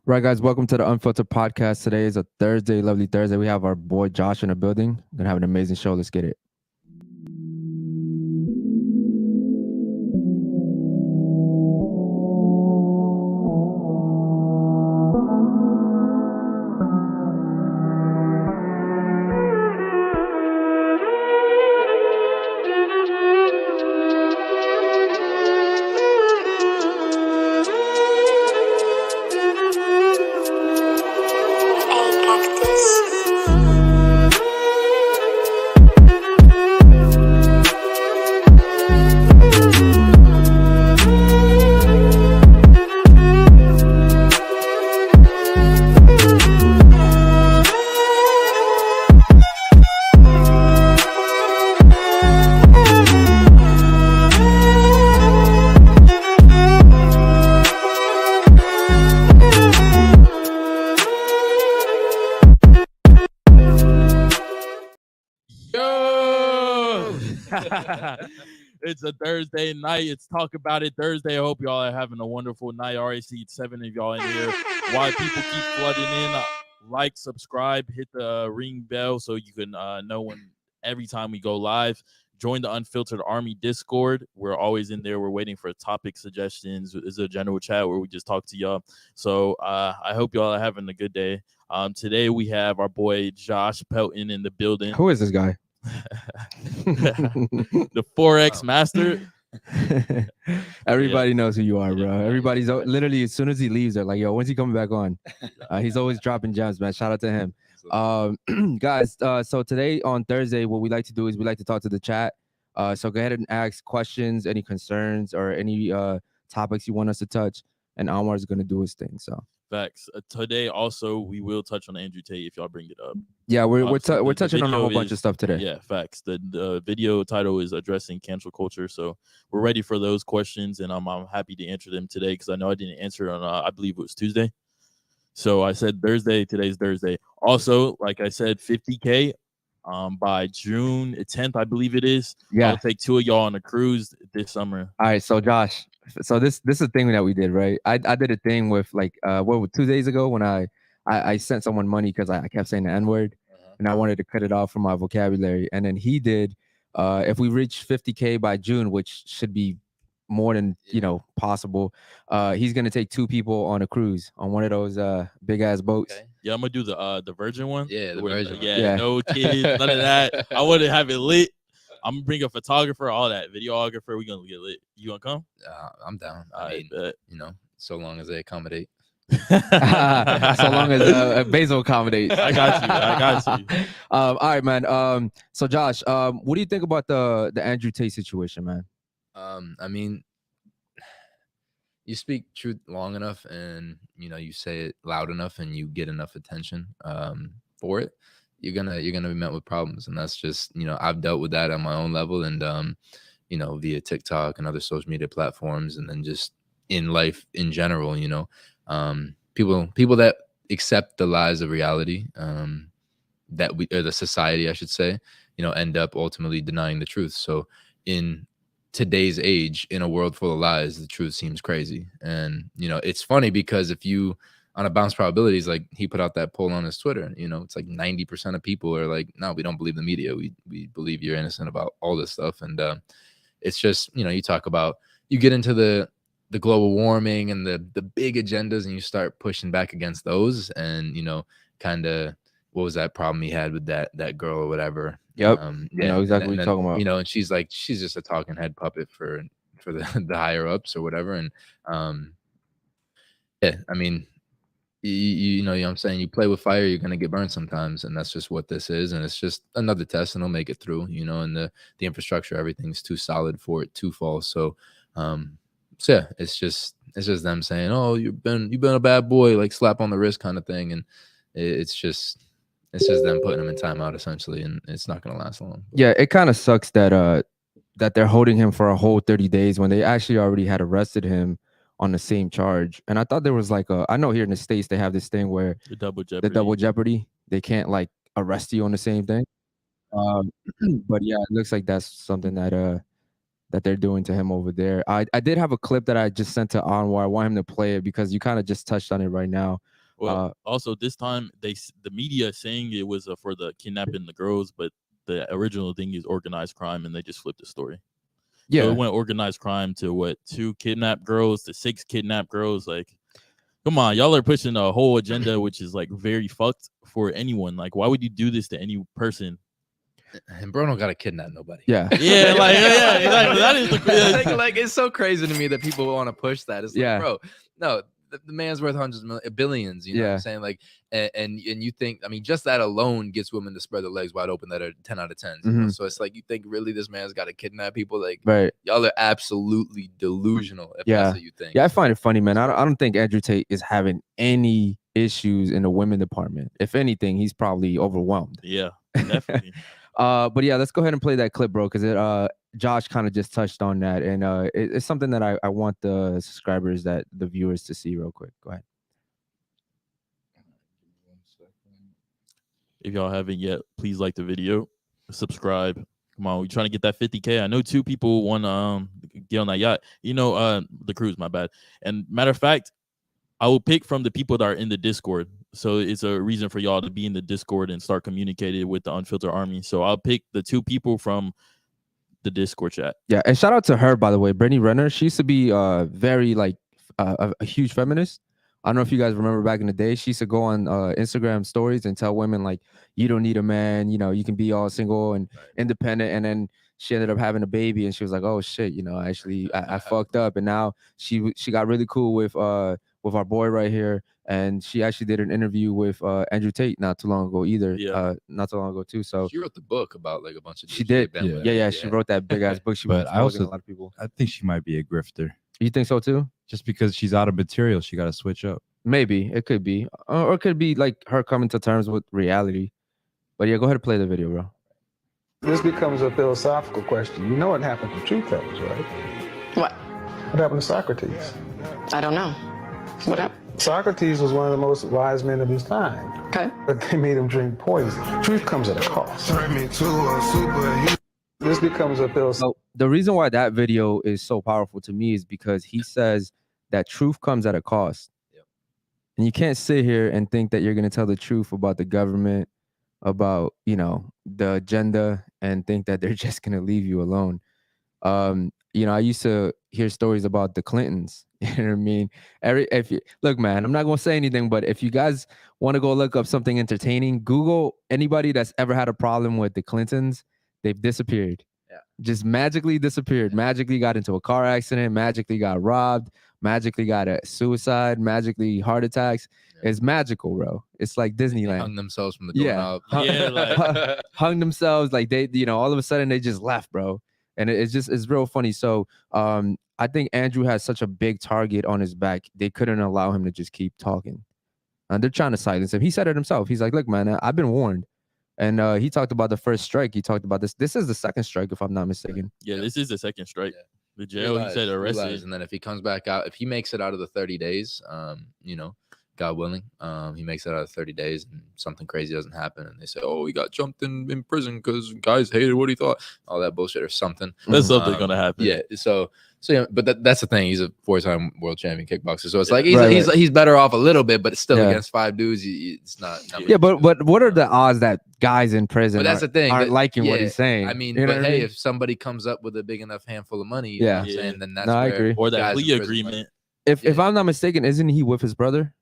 Right, guys, welcome to the Unfiltered Podcast. Today is a Thursday, lovely Thursday. We have our boy Josh in the building. We're gonna have an amazing show. Let's get it. Yo! It's a Thursday night. It's Talk About It Thursday. I hope y'all are having a wonderful night. I already see 7 of y'all in here. Why people keep flooding in, like, subscribe, hit the ring bell so you can know when every time we go live. Join the Unfiltered Army Discord. We're always in there. We're waiting for topic suggestions. It's a general chat where we just talk to y'all. So I hope y'all are having a good day. Today we have our boy Josh Pelton in the building. Who is this guy? The Forex master. Everybody knows who you are, bro. Everybody's literally, as soon as he leaves, they're like, yo, when's he coming back on? He's always dropping gems, man. Shout out to him. Guys, so today on Thursday, what we like to do is we like to talk to the chat. So go ahead and ask questions, any concerns, or any topics you want us to touch. And Anwar is going to do his thing. So facts. Today also we will touch on Andrew Tate if y'all bring it up. Yeah, we're touching on a whole bunch of stuff today. Yeah, facts. The video title is addressing cancel culture, so we're ready for those questions, and I'm happy to answer them today because I know I didn't answer on I believe it was Tuesday. So I said Thursday. Today's Thursday. Also, like I said, 50K by June 10th, I believe it is. Yeah. I'll take 2 of y'all on a cruise this summer. All right, so Josh, so this is a thing that we did, right? I did a thing with like 2 days ago when I sent someone money because I kept saying the N-word and I wanted to cut it off from my vocabulary. And then he did if we reach 50K by June, which should be more than possible, he's gonna take 2 people on a cruise on one of those big ass boats. Okay. Yeah, I'm gonna do the Virgin one. Yeah, the Virgin one. Yeah, no kids, none of that. I want to have it lit. I'm gonna bring a photographer, all that, videographer. We gonna get lit. You gonna come? I'm down. I bet. So long as they accommodate. So long as Basil accommodates. I got you. All right, man. So Josh, what do you think about the Andrew Tate situation, man? I mean, you speak truth long enough, and you say it loud enough, and you get enough attention for it. You're gonna be met with problems, and that's just I've dealt with that on my own level, and via TikTok and other social media platforms, and then just in life in general. People that accept the lies of reality, that we, or the society, I should say, end up ultimately denying the truth. So in today's age, in a world full of lies, the truth seems crazy. And it's funny because if you on a bounce probabilities, like he put out that poll on his Twitter, it's like 90% of people are like, no, we don't believe the media. We believe you're innocent about all this stuff. And it's just, you talk about, you get into the global warming and the big agendas, and you start pushing back against those. And, kind of, what was that problem he had with that girl or whatever? Yep. You know exactly what you're talking about. And she's like, she's just a talking head puppet for the higher ups or whatever. And yeah, I mean, you know what I'm saying? You play with fire, you're gonna get burned sometimes, and that's just what this is. And it's just another test, and they'll make it through. And the infrastructure, everything's too solid for it to fall. So yeah, it's just them saying, "Oh, you've been a bad boy," like slap on the wrist kind of thing, and it's just them putting him in timeout essentially, and it's not gonna last long. Yeah, it kind of sucks that they're holding him for a whole 30 days when they actually already had arrested him on the same charge. And I thought there was like I know here in the States they have this thing where The double jeopardy, they can't like arrest you on the same thing. But yeah, it looks like that's something that that they're doing to him over there. I did have a clip that I just sent to Anwar. I want him to play it because you kind of just touched on it right now. Well, also this time the media is saying it was for the kidnapping the girls, but the original thing is organized crime, and they just flipped the story. Yeah, so it went organized crime to what 2 kidnapped girls to 6 kidnapped girls. Like, come on, y'all are pushing a whole agenda which is like very fucked for anyone. Like, why would you do this to any person? And bro don't gotta kidnap nobody. yeah, Yeah, like yeah, exactly. That is the like it's so crazy to me that people want to push that. It's like, Yeah. bro, no, the man's worth hundreds of millions, billions. You know what Yeah. I'm saying? Like, and you think, I mean, just that alone gets women to spread their legs wide open that are 10 out of 10. You know? So it's like, you think really this man's got to kidnap people? Like, right. y'all are absolutely delusional if Yeah. that's what you think. Yeah, I find it funny, man. I don't think Andrew Tate is having any issues in the women department. If anything, he's probably overwhelmed. Yeah, definitely. But yeah, let's go ahead and play that clip, bro, because it Josh kind of just touched on that, and it's something that I want the subscribers, that the viewers, to see real quick. Go ahead. If y'all haven't yet, please like the video, subscribe. Come on, we're trying to get that 50K. I know 2 people want to get on that yacht. You know, the cruise, my bad. And matter of fact, I will pick from the people that are in the Discord. So it's a reason for y'all to be in the Discord and start communicating with the Unfiltered Army. So I'll pick the 2 people from the Discord chat. Yeah, and shout out to her, by the way, Brittany Renner. She used to be very like a huge feminist. I don't know if you guys remember back in the day. She used to go on Instagram stories and tell women like, you don't need a man, you know, you can be all single and independent. And then she ended up having a baby, and she was like, oh shit, you know, actually I fucked up. And now she got really cool with our boy right here, and she actually did an interview with Andrew Tate not too long ago either. Yeah. Not too long ago too. So She wrote the book about like a bunch of she dudes did. bandwagon. Yeah, she wrote that big ass book. She was But I exposing also- a lot of people. I think she might be a grifter. You think so too? Just because she's out of material, she got to switch up. Maybe it could be, or it could be like her coming to terms with reality. But yeah, go ahead and play the video, bro. This becomes a philosophical question. You know what happened to truth tellers, right? What? What happened to Socrates? I don't know. What up? Socrates was one of the most wise men of his time, Okay. but they made him drink poison. Truth comes at a cost. This becomes a philosophical. So the reason why that video is so powerful to me is because he says that truth comes at a cost. Yep. And you can't sit here and think that you're going to tell the truth about the government, about, you know, the agenda, and think that they're just going to leave you alone. You know, I used to hear stories about the Clintons. You know what I mean? Look, man, I'm not going to say anything, but if you guys want to go look up something entertaining, Google anybody that's ever had a problem with the Clintons. They've disappeared. Yeah. Just magically disappeared. Magically got into a car accident. Magically got robbed. Magically got a suicide. Magically heart attacks. Yeah. It's magical, bro. It's like They Disneyland. hung themselves from the Yeah. doorknob. Yeah, like- Hung themselves, like they, you know, all of a sudden they just left, bro. And it's real funny. So I think Andrew has such a big target on his back. They couldn't allow him to just keep talking. And they're trying to silence him. He said it himself. He's like, look, man, I've been warned. And he talked about the first strike. He talked about this. This is the second strike, if I'm not mistaken. Yeah, this is the second strike. Yeah. The jail, he said arrested. And then if he comes back out, if he makes it out of the 30 days, you know, God willing, he makes it out of 30 days and something crazy doesn't happen. And they say, oh, he got jumped in prison because guys hated what he thought. All that bullshit or something. That's something gonna happen. Yeah. So yeah, but that's the thing. He's a 4-time world champion kickboxer. So it's like Right. he's better off a little bit, but still Yeah. against 5 dudes, it's not. Yeah, but what are the odds that guys in prison But that's the thing. aren't that- liking what yeah, he's saying? I mean, You know but what hey, mean? if somebody comes up with a big enough handful of money, you know Yeah. what I'm saying, then that's No, I where agree. Or that guys in plea prison agreement. if yeah. I'm not mistaken, isn't he with his brother?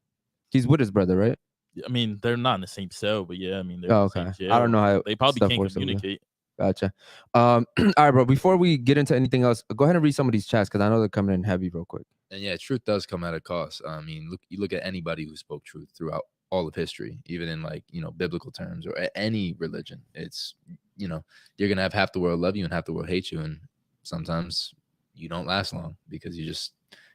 He's with his brother, right? I mean, they're not in the same cell, but yeah, I mean, they're Oh, in the okay. same jail. I don't know how They probably stuff can't works over there. communicate. Gotcha. All right, bro. Before we get into anything else, go ahead and read some of these chats because I know they're coming in heavy real quick. And yeah, truth does come at a cost. I mean, you look at anybody who spoke truth throughout all of history, even in like, you know, biblical terms or any religion. It's, you know, you're gonna have half the world love you and half the world hate you, and sometimes you don't last long because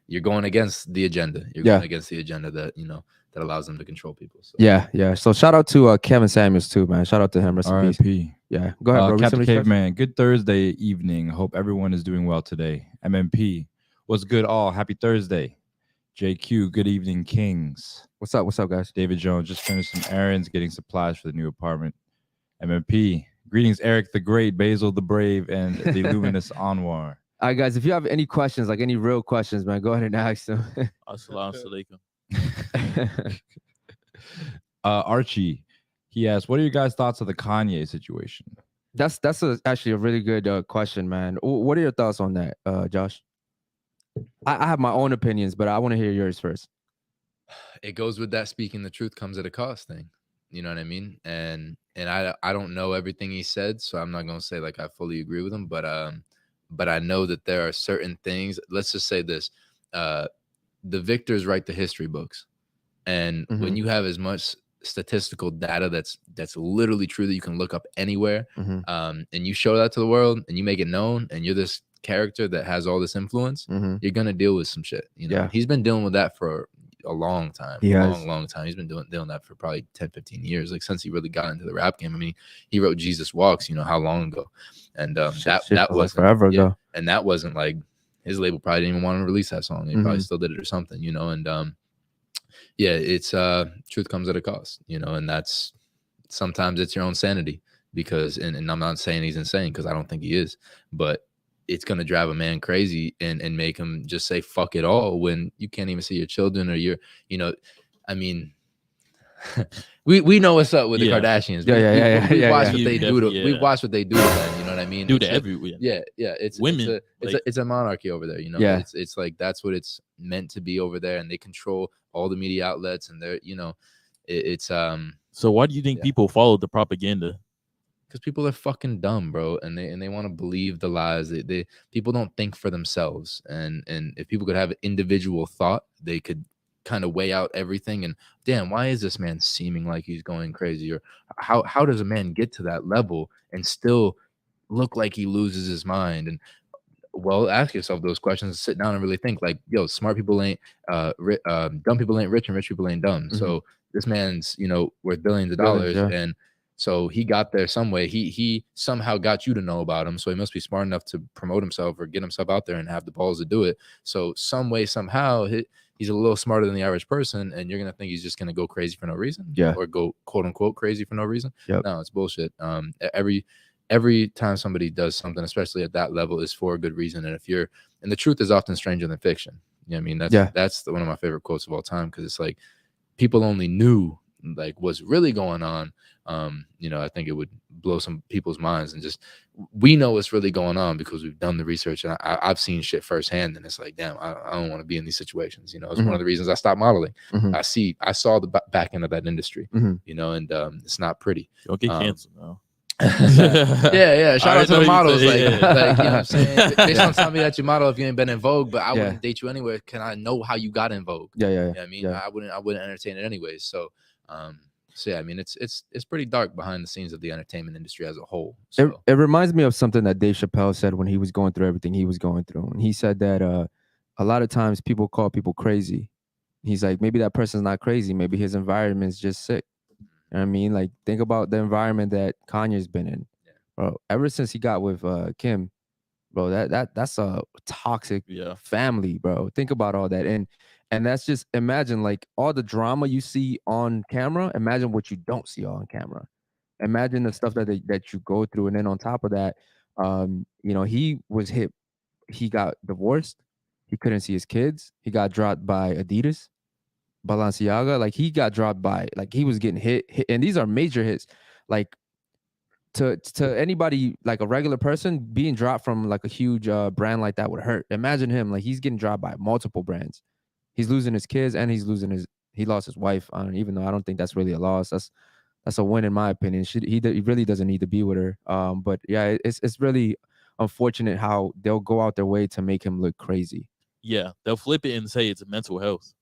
you're going against the agenda. You're Yeah. going against the agenda that, you know, that allows them to control people. So Yeah. So shout out to Kevin Samuels too, man. Shout out to him. Rest in peace. R.I.P. Yeah. Go ahead, bro. Read some Captain of these chats. Caveman, good Thursday evening. Hope everyone is doing well today. MMP, what's good all? Happy Thursday. JQ, good evening, Kings. What's up? What's up, guys? David Jones, just finished some errands, getting supplies for the new apartment. MMP, greetings, Eric the Great, Basil the Brave, and the luminous Anwar. All right, guys. If you have any questions, like any real questions, man, go ahead and ask them. Assalamu alaikum. Archie, he asked, "What are your guys' thoughts of the Kanye situation?" That's actually a really good question, man. What are your thoughts on that, Josh? I have my own opinions, but I want to hear yours first. It goes with that speaking the truth comes at a cost thing. You know what I mean? And I don't know everything he said, so I'm not gonna say like I fully agree with him, but I know that there are certain things. Let's just say this: the victors write the history books, and when you have as much statistical data that's literally true that you can look up anywhere, and you show that to the world and you make it known, and you're this character that has all this influence, you're gonna deal with some shit. You know, he's been dealing with that for a long time, long time. He's been doing that for probably 10-15 years, like since he really got into the rap game. I mean, he wrote Jesus Walks, you know, how long ago? And that was forever ago. And that wasn't like his label probably didn't even want to release that song. He probably still did it or something, you know. And yeah, it's truth comes at a cost, you know, and that's sometimes it's your own sanity, because and I'm not saying he's insane, because I don't think he is, but it's going to drive a man crazy and make him just say fuck it all when you can't even see your children, or your, you know, I mean, we know what's up with the Kardashians. We watch what they do to, we watch what they do to them, you know what I mean? Do to everyone. Yeah. It's women. It's a monarchy over there, you know. It's like that's what it's meant to be over there, and they control all the media outlets, and they're, you know, it's So why do you think people follow the propaganda? Because people are fucking dumb, bro, and they want to believe the lies. They people don't think for themselves, and if people could have an individual thought, they could kind of weigh out everything. And damn, why is this man seeming like he's going crazy? Or how does a man get to that level and still look like he loses his mind? And well, ask yourself those questions, sit down and really think. Like, yo, smart people ain't dumb people ain't rich, and rich people ain't dumb. So this man's, you know, worth billions of dollars, and so he got there some way. He somehow got you to know about him. So he must be smart enough to promote himself or get himself out there and have the balls to do it. So some way, somehow, he's a little smarter than the average person, and you're gonna think he's just gonna go crazy for no reason, or go quote unquote crazy for no reason. No, it's bullshit. Every time somebody does something, especially at that level, is for a good reason. And the truth is often stranger than fiction. You know what I mean? That's one of my favorite quotes of all time, because it's like people only knew like what's really going on. You know, I think it would blow some people's minds, and just we know what's really going on because we've done the research, and I've seen shit firsthand, and it's like, damn, I don't want to be in these situations. You know, it's one of the reasons I stopped modeling. I saw the back end of that industry, you know, and it's not pretty. Don't get canceled now. Shout out to the models, like you know what I'm saying. They don't tell me that you model if you ain't been in Vogue, but I wouldn't date you anyway. Can I know how you got in Vogue? You know what I mean, I wouldn't entertain it anyways. So yeah, I mean, it's pretty dark behind the scenes of the entertainment industry as a whole. So. It reminds me of something that Dave Chappelle said when he was going through everything he was going through, and he said that a lot of times people call people crazy. He's like, maybe that person's not crazy, maybe his environment's just sick. You know what I mean? Like, think about the environment that Kanye's been in, bro. Ever since he got with Kim, bro, that's a toxic family, bro. Think about all that, and that's just, imagine like all the drama you see on camera. Imagine what you don't see on camera. Imagine the stuff that you go through, and then on top of that, you know, he was hit. He got divorced. He couldn't see his kids. He got dropped by Adidas. Balenciaga, like he got dropped by, like he was getting hit, and these are major hits. Like to anybody, like a regular person, being dropped from like a huge brand like that would hurt. Imagine him, like he's getting dropped by multiple brands. He's losing his kids, and he lost his wife. Even though I don't think that's really a loss, that's a win in my opinion. He really doesn't need to be with her. But yeah, it's really unfortunate how they'll go out their way to make him look crazy. Yeah, they'll flip it and say it's mental health.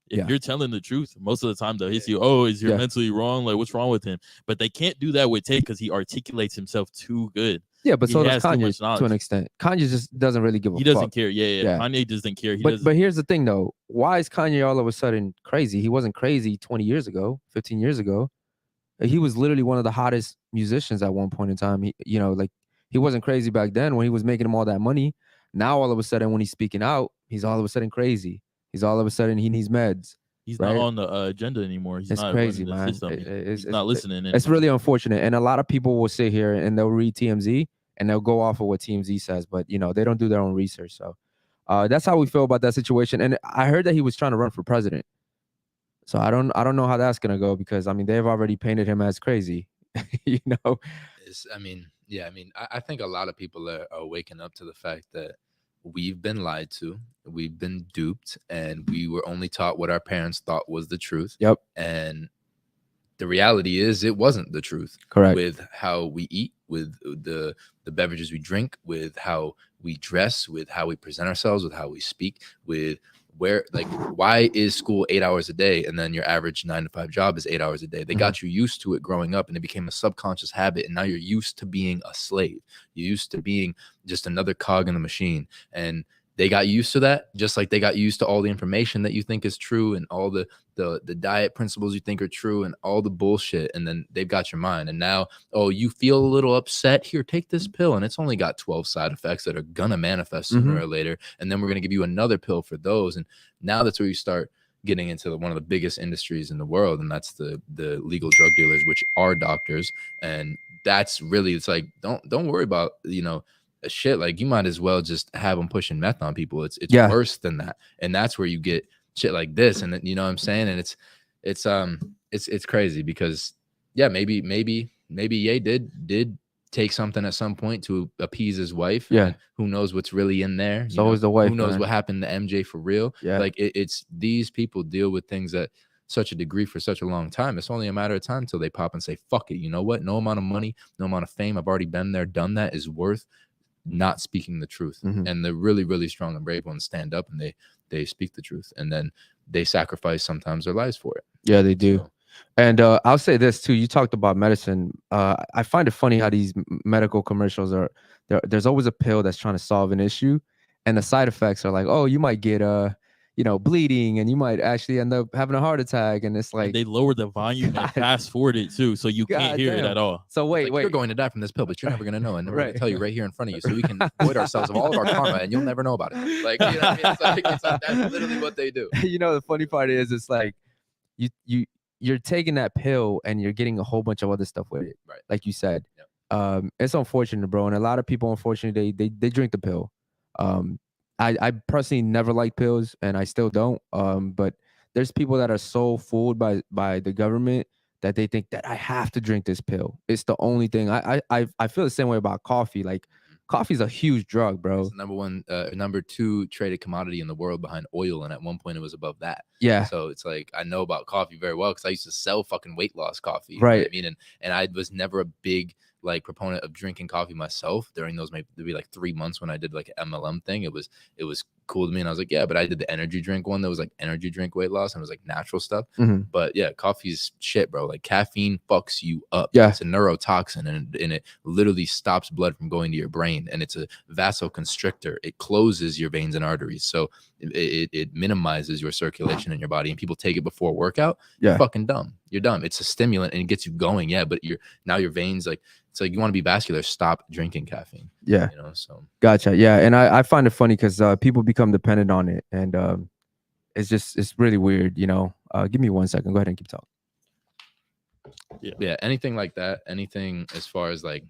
If you're telling the truth, most of the time they'll hit you, oh, is you're mentally wrong? Like, what's wrong with him? But they can't do that with Tate because he articulates himself too good. Yeah, but so does Kanye to an extent. Kanye just doesn't really give a fuck. He doesn't care. Yeah. Kanye doesn't care. But here's the thing, though. Why is Kanye all of a sudden crazy? He wasn't crazy 20 years ago, 15 years ago. He was literally one of the hottest musicians at one point in time. He wasn't crazy back then when he was making him all that money. Now, all of a sudden, when he's speaking out, he's all of a sudden crazy. He's all of a sudden, he needs meds. He's not on the agenda anymore. He's not crazy, man. He's not listening. It's really unfortunate. And a lot of people will sit here and they'll read TMZ and they'll go off of what TMZ says, but you know, they don't do their own research. So that's how we feel about that situation. And I heard that he was trying to run for president. So I don't know how that's gonna go, because I mean, they've already painted him as crazy. You know, I think a lot of people are waking up to the fact that we've been lied to, we've been duped, and we were only taught what our parents thought was the truth. Yep. And the reality is it wasn't the truth. Correct. With how we eat, with the beverages we drink, with how we dress, with how we present ourselves, with how we speak, with why is school 8 hours a day and then your average 9 to 5 job is 8 hours a day? They got you used to it growing up, and it became a subconscious habit, and now you're used to being a slave. You're used to being just another cog in the machine, and they got used to that, just like they got used to all the information that you think is true and all the diet principles you think are true and all the bullshit. And then they've got your mind. And now, oh, you feel a little upset? Here, take this pill. And it's only got 12 side effects that are going to manifest sooner or later. And then we're going to give you another pill for those. And now that's where you start getting into one of the biggest industries in the world. And that's the legal drug dealers, which are doctors. And that's really, it's like, don't worry about, shit. Like, you might as well just have them pushing meth on people. It's worse than that. And that's where you get shit like this. And you know what I'm saying? And it's crazy because maybe Ye did take something at some point to appease his wife. Yeah. And who knows what's really in there? It's always the wife. Who knows man. what happened to MJ for real? Yeah. Like it's these people deal with things at such a degree for such a long time. It's only a matter of time until they pop and say, fuck it. You know what? No amount of money, no amount of fame, I've already been there, done that, is worth not speaking the truth. And the really, really strong and brave ones stand up and they speak the truth, and then they sacrifice sometimes their lives for it. Yeah, they do. So. And I'll say this too. You talked about medicine. I find it funny how these medical commercials are. There's always a pill that's trying to solve an issue, and the side effects are like, oh, you might get bleeding, and you might actually end up having a heart attack. And it's like, they lowered the volume and fast forward it too, so you can't hear it at all. So wait, you're going to die from this pill, but you're never going to know, and we're going to tell you right here in front of you, so we can avoid ourselves of all of our karma, and you'll never know about it. Like, you know what I mean? It's like that's literally what they do. The funny part is, it's like you're taking that pill and you're getting a whole bunch of other stuff with it, right? Like you said. It's unfortunate, bro, and a lot of people, unfortunately, they drink the pill. I personally never liked pills, and I still don't. But there's people that are so fooled by the government that they think that I have to drink this pill. It's the only thing. I feel the same way about coffee. Like, coffee's a huge drug, bro. It's the number 2 traded commodity in the world behind oil, and at one point it was above that. Yeah. So it's like, I know about coffee very well because I used to sell fucking weight loss coffee. Right. You know what I mean? And I was never a big proponent of drinking coffee myself during those maybe 3 months when I did like an MLM thing. It was cool to me, and I was like, yeah, but I did the energy drink one that was like energy drink weight loss, and it was like natural stuff. But yeah, coffee's shit, bro. Like, caffeine fucks you up. Yeah. It's a neurotoxin, and it literally stops blood from going to your brain, and it's a vasoconstrictor. It closes your veins and arteries, so it minimizes your circulation in your body. And people take it before workout. Yeah. You're fucking dumb. You're dumb. It's a stimulant and it gets you going. Yeah, but now your veins, like, it's like, you want to be vascular, stop drinking caffeine. Yeah. So gotcha. Yeah. And I find it funny because people become dependent on it, and it's really weird. Give me 1 second. Go ahead and keep talking. Yeah. Anything like that. Anything as far as like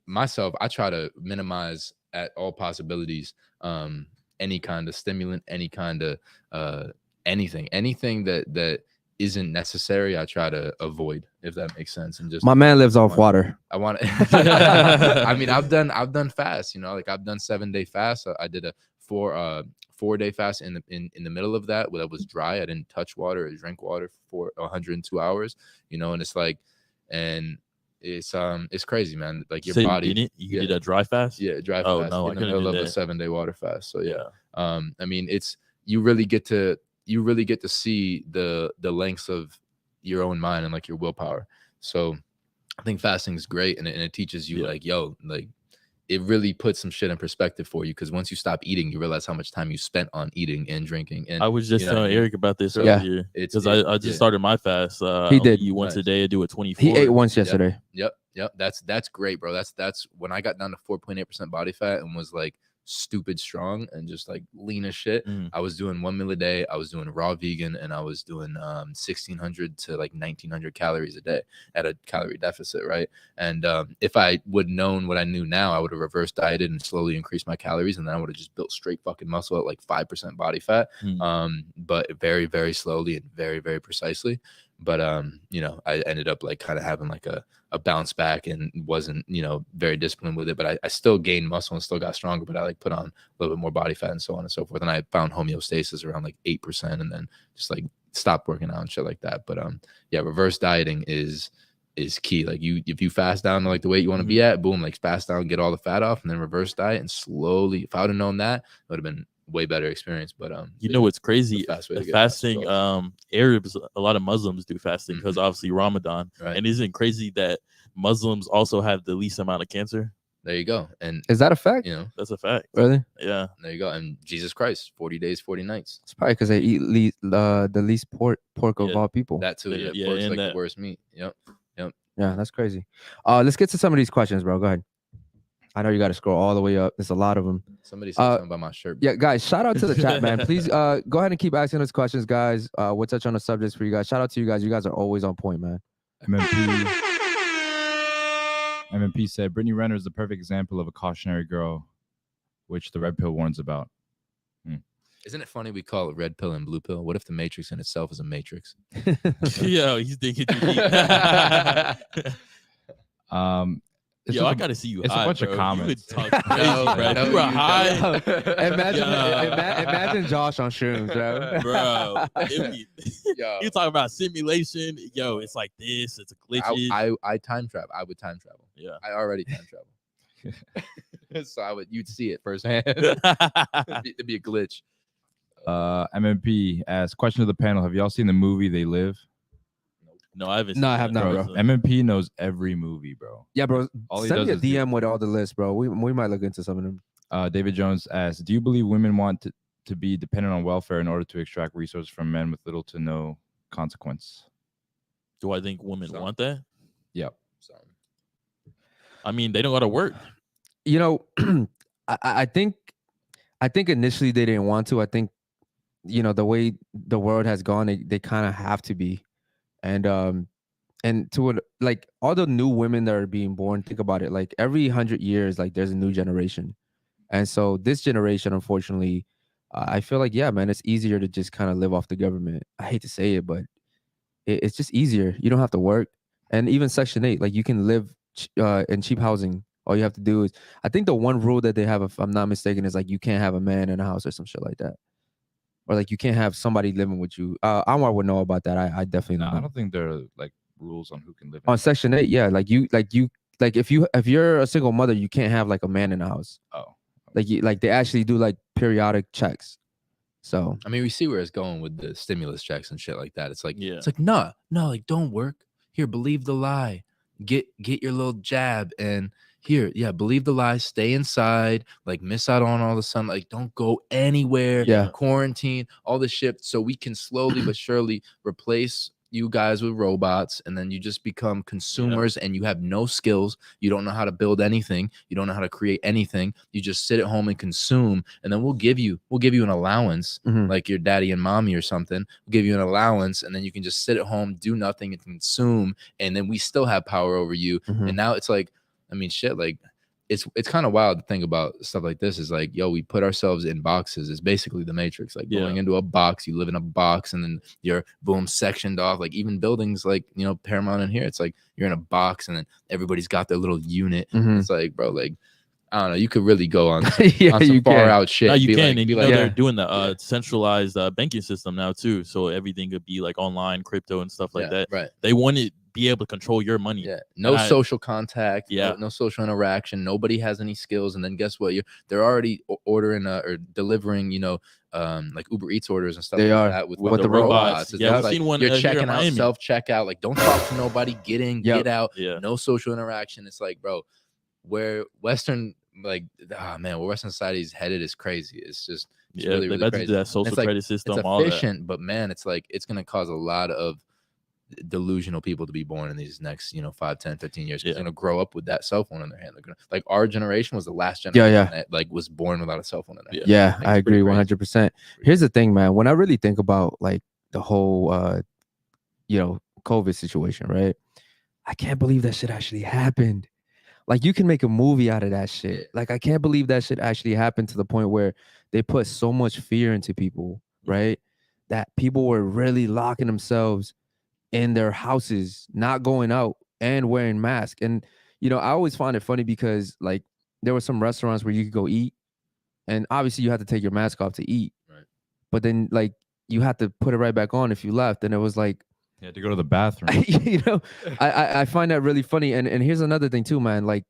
myself, I try to minimize at all possibilities any kind of stimulant, any kind of anything that isn't necessary. I try to avoid, if that makes sense. And just, my man lives off water. I want to I mean, I've done fast, like I've done 7-day fast. I did a 4-day fast in the middle of that, where that was dry. I didn't touch water or drink water for 102 hours, and it's like, and it's crazy, man. Like, your body. You did a dry fast? Yeah, dry fast. fast. No, in the middle of a 7-day water fast. So yeah. I mean, you really get to see the lengths of your own mind and like your willpower. So I think fasting is great, and it teaches you like, it really puts some shit in perspective for you, because once you stop eating, you realize how much time you spent on eating and drinking. And I was just telling Eric about this earlier, because I just started my fast. He did. Eat once a day. I do it 24. He ate once yesterday. Yep. That's great, bro. That's when I got down to 4.8% body fat and was like stupid strong and just like lean as shit. I was doing 1 meal a day. I was doing raw vegan, and I was doing 1,600 to like 1,900 calories a day at a calorie deficit, right? And if I would known what I knew now, I would have reverse dieted and slowly increased my calories, and then I would have just built straight fucking muscle at like 5% body fat, but very, very slowly and very, very precisely. But you know, I ended up like kind of having like a bounce back and wasn't, you know, very disciplined with it. But I still gained muscle and still got stronger, but I like put on a little bit more body fat and so on and so forth. And I found homeostasis around like 8%, and then just like stopped working out and shit like that. But yeah, reverse dieting is key. Like if you fast down to like the weight you want to be at, boom, like fast down, get all the fat off, and then reverse diet and slowly, if I would have known that, it would have been way better experience. But you know what's crazy, fasting, Arabs, a lot of Muslims do fasting because obviously Ramadan, right? And isn't it crazy that Muslims also have the least amount of cancer? There you go. And is that a fact? You know, that's a fact. Really? Yeah. There you go. And Jesus Christ, 40 days, 40 nights. It's probably because they eat the least pork of all people. That too. Yeah, pork's like the worst meat. Yep. Yeah, that's crazy. Let's get to some of these questions, bro. Go ahead. I know you got to scroll all the way up. There's a lot of them. Somebody said something about my shirt. Yeah, guys, shout out to the chat, man. Please go ahead and keep asking us questions, guys. We'll touch on the subjects for you guys. Shout out to you guys. You guys are always on point, man. MMP said, Brittany Renner is the perfect example of a cautionary girl, which the red pill warns about. Isn't it funny we call it red pill and blue pill? What if the matrix in itself is a matrix? Yo, he's thinking too deep. Yo, I gotta see you. It's high, a bunch bro. of comments. You would talk crazy, bro. You were high. Imagine Josh on shrooms, bro. You talking about simulation? Yo, it's like this. It's a glitch. I time travel. I would time travel. Yeah, I already time travel. So you'd see it firsthand. It'd be a glitch. MMP asks, question to the panel: have y'all seen the movie They Live? No, I haven't. No, I have not, bro. MMP knows every movie, bro. Yeah, bro. Send me a DM with all the lists, bro. We might look into some of them. David Jones asks, do you believe women want to be dependent on welfare in order to extract resources from men with little to no consequence? Do I think women want that? Yep. I mean, they don't got to work. You know, I think initially they didn't want to. I think, you know, the way the world has gone, they kind of have to be. And to it, like all the new women that are being born, think about it, like every 100 years, like there's a new generation. And so this generation, unfortunately, I feel like, yeah, man, it's easier to just kind of live off the government. I hate to say it, but it's just easier. You don't have to work. And even Section 8, like you can live in cheap housing. All you have to do is, I think the one rule that they have, if I'm not mistaken, is like you can't have a man in a house or some shit like that. Or like you can't have somebody living with you. Anwar would know about that. I definitely know. I don't think there are like rules on who can live on Section 8. Yeah, like if you're a single mother, you can't have like a man in the house. Oh, like they actually do like periodic checks. So I mean, we see where it's going with the stimulus checks and shit like that. It's like, it's like no, like don't work here. Believe the lie. Get your little jab and. Here, believe the lie, stay inside, like miss out on all the sun, like don't go anywhere, quarantine, all this shit, so we can slowly but surely replace you guys with robots, and then you just become consumers and you have no skills, you don't know how to build anything, you don't know how to create anything, you just sit at home and consume, and then we'll give you an allowance, like your daddy and mommy or something, we'll give you an allowance, and then you can just sit at home, do nothing and consume, and then we still have power over you. And now it's like, I mean, shit, like it's kind of wild to think about stuff like this. Is like, yo, we put ourselves in boxes. It's basically the Matrix, like going into a box. You live in a box, and then you're boom sectioned off. Like even buildings, like you know Paramount in here, it's like you're in a box, and then everybody's got their little unit. It's like, bro, like I don't know. You could really go on, on some far out shit. No, you can. Like, and you know they're doing the centralized banking system now too, so everything could be like online, crypto, and stuff like that. Right. They want to be able to control your money. Yeah. No social contact. No social interaction. Nobody has any skills. And then guess what? They're already ordering or delivering, you know, like Uber Eats orders and stuff like that with the robots. Yeah, I've seen one. You're checking out, self-checkout. Like, don't talk to nobody. Get in, get out. No social interaction. It's like, bro, where Western, like, where Western society is headed is crazy. It's just, it's really, really crazy. That social credit system, it's all efficient, that. But man, it's like, it's going to cause a lot of delusional people to be born in these next 5, 10, 15 years, because Yeah. they're gonna grow up with that cell phone in their hand. They're gonna, like, our generation was the last Yeah, generation yeah. that like was born without a cell phone in their hand. Yeah, think I it's pretty agree crazy. 100%. Here's the thing, man. When I really think about like the whole COVID situation, right? I can't believe that shit actually happened. Like, you can make a movie out of that shit. Yeah. Like, I can't believe that shit actually happened to the point where they put so much fear into people, right? That people were really locking themselves in their houses, not going out and wearing masks. And I always find it funny because like there were some restaurants where you could go eat, and obviously you had to take your mask off to eat. Right. But then like you had to put it right back on if you left. And it was like, You had to go to the bathroom. I find that really funny. And here's another thing too, man. Like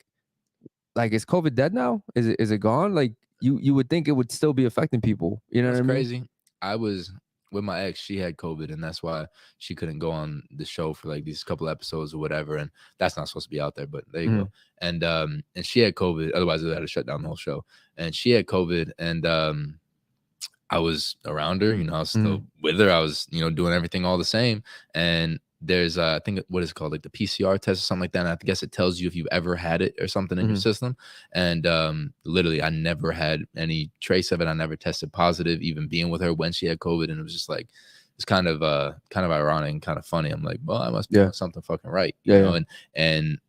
is COVID dead now? Is it gone? Like you would think it would still be affecting people. You know That's what I mean? crazy. I was with my ex. She had COVID, and that's why she couldn't go on the show for like these couple episodes or whatever. And that's not supposed to be out there, but there you go. And she had COVID. Otherwise, they had to shut down the whole show. And she had COVID, and I was around her. I was still with her. I was doing everything all the same. And there's I think what is it called, like the PCR test or something like that. And I guess it tells you if you've ever had it or something in your system. And literally, I never had any trace of it. I never tested positive, even being with her when she had COVID. And it was just like, it's kind of ironic and kind of funny. I'm like, well, I must be doing something fucking right, you know. And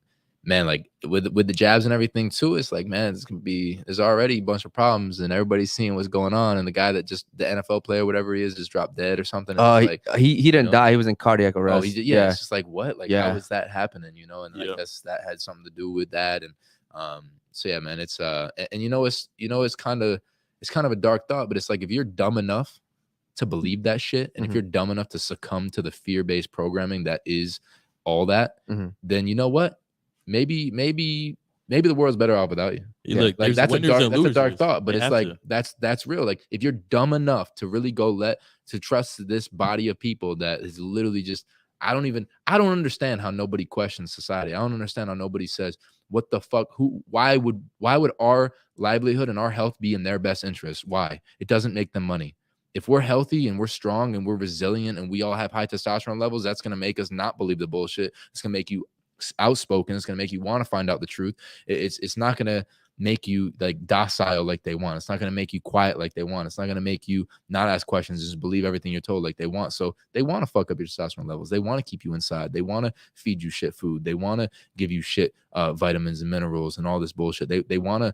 man, like with the jabs and everything too, it's like, man, there's already a bunch of problems, and everybody's seeing what's going on. And the guy that the NFL player, whatever he is, just dropped dead or something. He didn't die. He was in cardiac arrest. Oh, he did. Yeah, it's just like, what? Like, how is that happening? And I guess that had something to do with that. And so yeah, man, it's it's kind of a dark thought, but it's like, if you're dumb enough to believe that shit, and if you're dumb enough to succumb to the fear-based programming that is all that, then you know what? Maybe the world's better off without you. Look, like that's a dark thought, but They it's like that's real. Like, if you're dumb enough to really to trust this body of people that is literally just, I don't understand how nobody questions society. I don't understand how nobody says, what the fuck, why would our livelihood and our health be in their best interest? Why? It doesn't make them money. If we're healthy and we're strong and we're resilient and we all have high testosterone levels, that's going to make us not believe the bullshit. It's going to make you outspoken. It's going to make you want to find out the truth. It's not going to make you like docile like they want. It's not going to make you quiet like they want. It's not going to make you not ask questions, just believe everything you're told like they want. So they want to fuck up your testosterone levels. They want to keep you inside. They want to feed you shit food. They want to give you shit vitamins and minerals and all this bullshit. They want to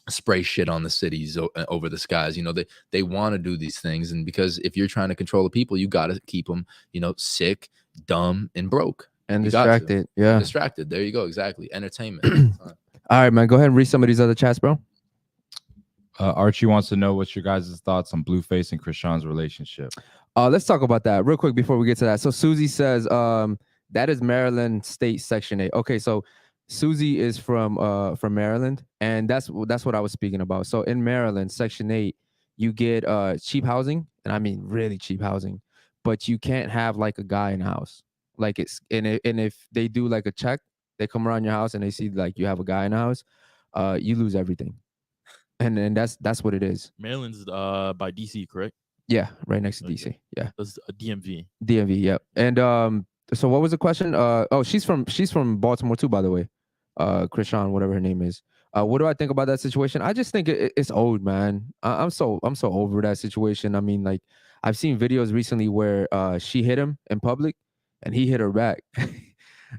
spray shit on the cities over the skies. They want to do these things. And because if you're trying to control the people, you got to keep them sick, dumb, and broke. And distracted. Yeah. Distracted. There you go. Exactly. Entertainment. All right, man. Go ahead and read some of these other chats, bro. Archie wants to know what's your guys' thoughts on Blueface and Krishan's relationship. Let's talk about that real quick before we get to that. So Susie says that is Maryland State Section 8. Okay, so Susie is from Maryland, and that's what I was speaking about. So in Maryland, Section 8, you get cheap housing, and I mean really cheap housing, but you can't have like a guy in the house. Like and if they do like a check, they come around your house and they see like you have a guy in the house, you lose everything. And that's what it is. Maryland's by DC, correct? Yeah, right next to DC. Yeah. That's a DMV. DMV, yeah. And so what was the question? She's from Baltimore too, by the way. Krishan, whatever her name is. What do I think about that situation? I just think it's old, man. I'm so over that situation. I mean, like, I've seen videos recently where she hit him in public and he hit her back.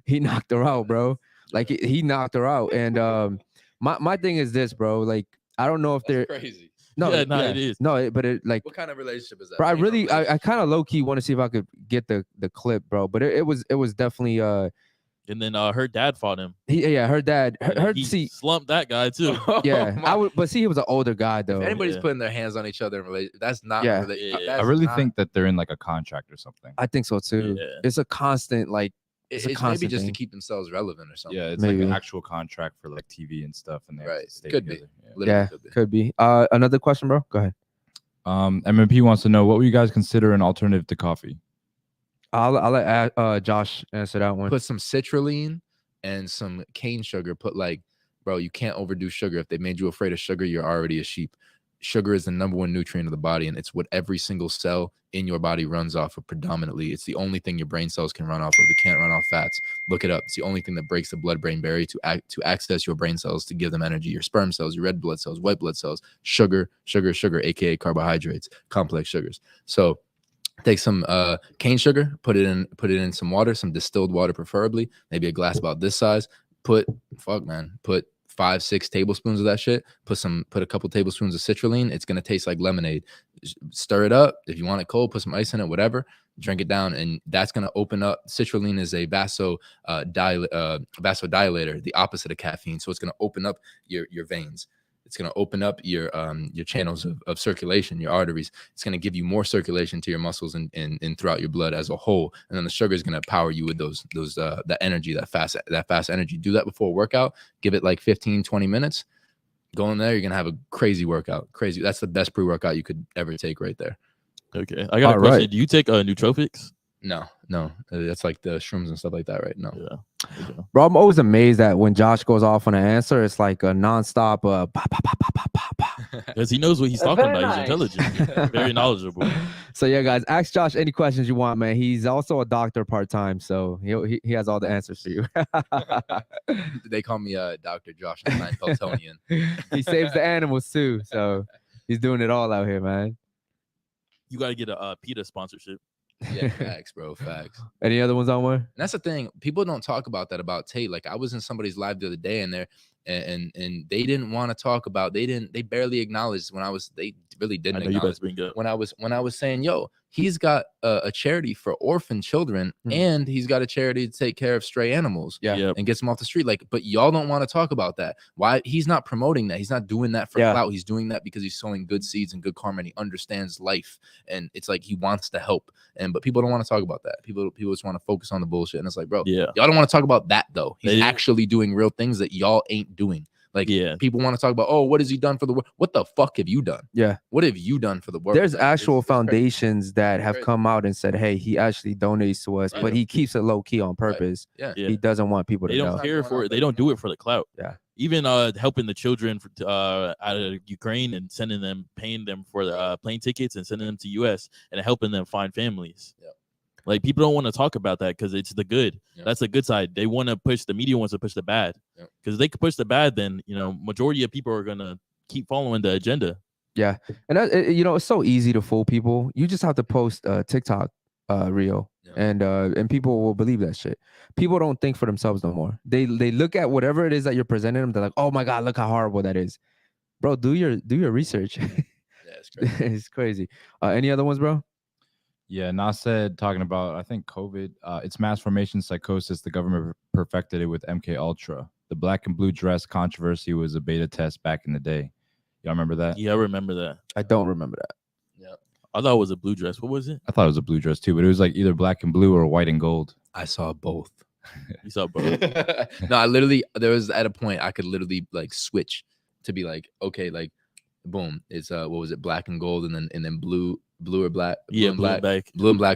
He knocked her out, bro. Like he knocked her out. And my thing is this, bro. Like, I don't know if they're crazy. No, it is. No, but it like, what kind of relationship is that? Bro, I kind of low key want to see if I could get the clip, bro. But it was definitely And then her dad fought him. Her dad. He slumped that guy too. Yeah, I would, but see, he was an older guy though. If anybody's putting their hands on each other in relation, that's not. Yeah. I really think that they're in like a contract or something. I think so too. Yeah. It's a constant like. It's constant maybe just thing. to keep themselves relevant or something. Yeah, it's Maybe. like an actual contract for like TV and stuff, and they have to stay Could be. together. Yeah. Literally Could be. Another question, bro. Go ahead. MMP wants to know, what would you guys consider an alternative to coffee? I'll let Josh answer that one. Put some citrulline and some cane sugar. Bro, you can't overdo sugar. If they made you afraid of sugar, you're already a sheep. sugar is the #1 nutrient of the body, and it's what every single cell in your body runs off of predominantly. It's the only thing your brain cells can run off of. It can't run off fats. Look it up. It's the only thing that breaks the blood-brain barrier to access your brain cells, to give them energy. Your sperm cells, your red blood cells, white blood cells, sugar, aka carbohydrates, complex sugars. So take some cane sugar, put it in some water, some distilled water preferably, maybe a glass about this size. Put 5-6 tablespoons of that shit. Put a couple tablespoons of citrulline. It's gonna taste like lemonade. Stir it up. If you want it cold, put some ice in it, whatever. Drink it down, and that's gonna open up. Citrulline is a vasodilator, the opposite of caffeine. So it's gonna open up your veins. It's going to open up your channels of circulation, your arteries. It's going to give you more circulation to your muscles and throughout your blood as a whole. And then the sugar is going to power you with that energy, that fast energy. Do that before a workout. Give it like 15-20 minutes. Go in there. You're going to have a crazy workout. Crazy. That's the best pre-workout you could ever take right there. Okay. I got a question. Do you take nootropics? No. That's like the shrooms and stuff like that, right? No. Yeah. Okay. Bro, I'm always amazed that when Josh goes off on an answer, it's like a nonstop because he knows what he's talking about. He's intelligent, very knowledgeable. So yeah, guys, ask Josh any questions you want, man. He's also a doctor part-time, so he has all the answers for you. They call me Dr. Josh Seinfeldtonian. He saves the animals too, so he's doing it all out here, man. You got to get a PETA sponsorship. Yeah, facts, bro. Facts. Any other ones on one? That's the thing. People don't talk about that about Tate. Like, I was in somebody's live the other day, and they didn't want to talk about. They barely acknowledged when I was. They really didn't acknowledge when I was saying, yo, he's got a charity for orphan children, and he's got a charity to take care of stray animals, and gets them off the street. Like, but y'all don't want to talk about that. Why? He's not promoting that. He's not doing that for clout. He's doing that because he's sowing good seeds and good karma, and he understands life, and it's like he wants to help. But people don't want to talk about that. People just want to focus on the bullshit, and it's like, bro, y'all don't want to talk about that though. He's actually doing real things that y'all ain't doing. Like, people want to talk about, oh, what has he done for the world? What the fuck have you done? Yeah. What have you done for the world? There's actual foundations that have come out and said, hey, he actually donates to us, but he keeps it low key on purpose. Yeah. He doesn't want people to know. They don't care for it. They don't do it for the clout. Yeah. Even helping the children out of Ukraine and paying them for the plane tickets and sending them to US and helping them find families. Yeah. Like, people don't want to talk about that because it's the good. Yeah. That's the good side. They want to push, the media wants to push the bad. Because they could push the bad, then, majority of people are going to keep following the agenda. Yeah. And, it's so easy to fool people. You just have to post a TikTok reel and people will believe that shit. People don't think for themselves no more. They look at whatever it is that you're presenting them. They're like, oh my God, look how horrible that is. Bro, do your research. Yeah, it's crazy. It's crazy. Any other ones, bro? Yeah, Nased talking about, I think COVID, it's mass formation psychosis. The government perfected it with MK Ultra. The black and blue dress controversy was a beta test back in the day. Y'all remember that? Yeah, I remember that. I don't remember that. Yeah, I thought it was a blue dress. What was it? I thought it was a blue dress too, but it was like either black and blue or white and gold. I saw both. You saw both? No, there was at a point I could literally like switch to be like, okay, like, boom, it's what was it, black and gold, and then blue or black, blue and black,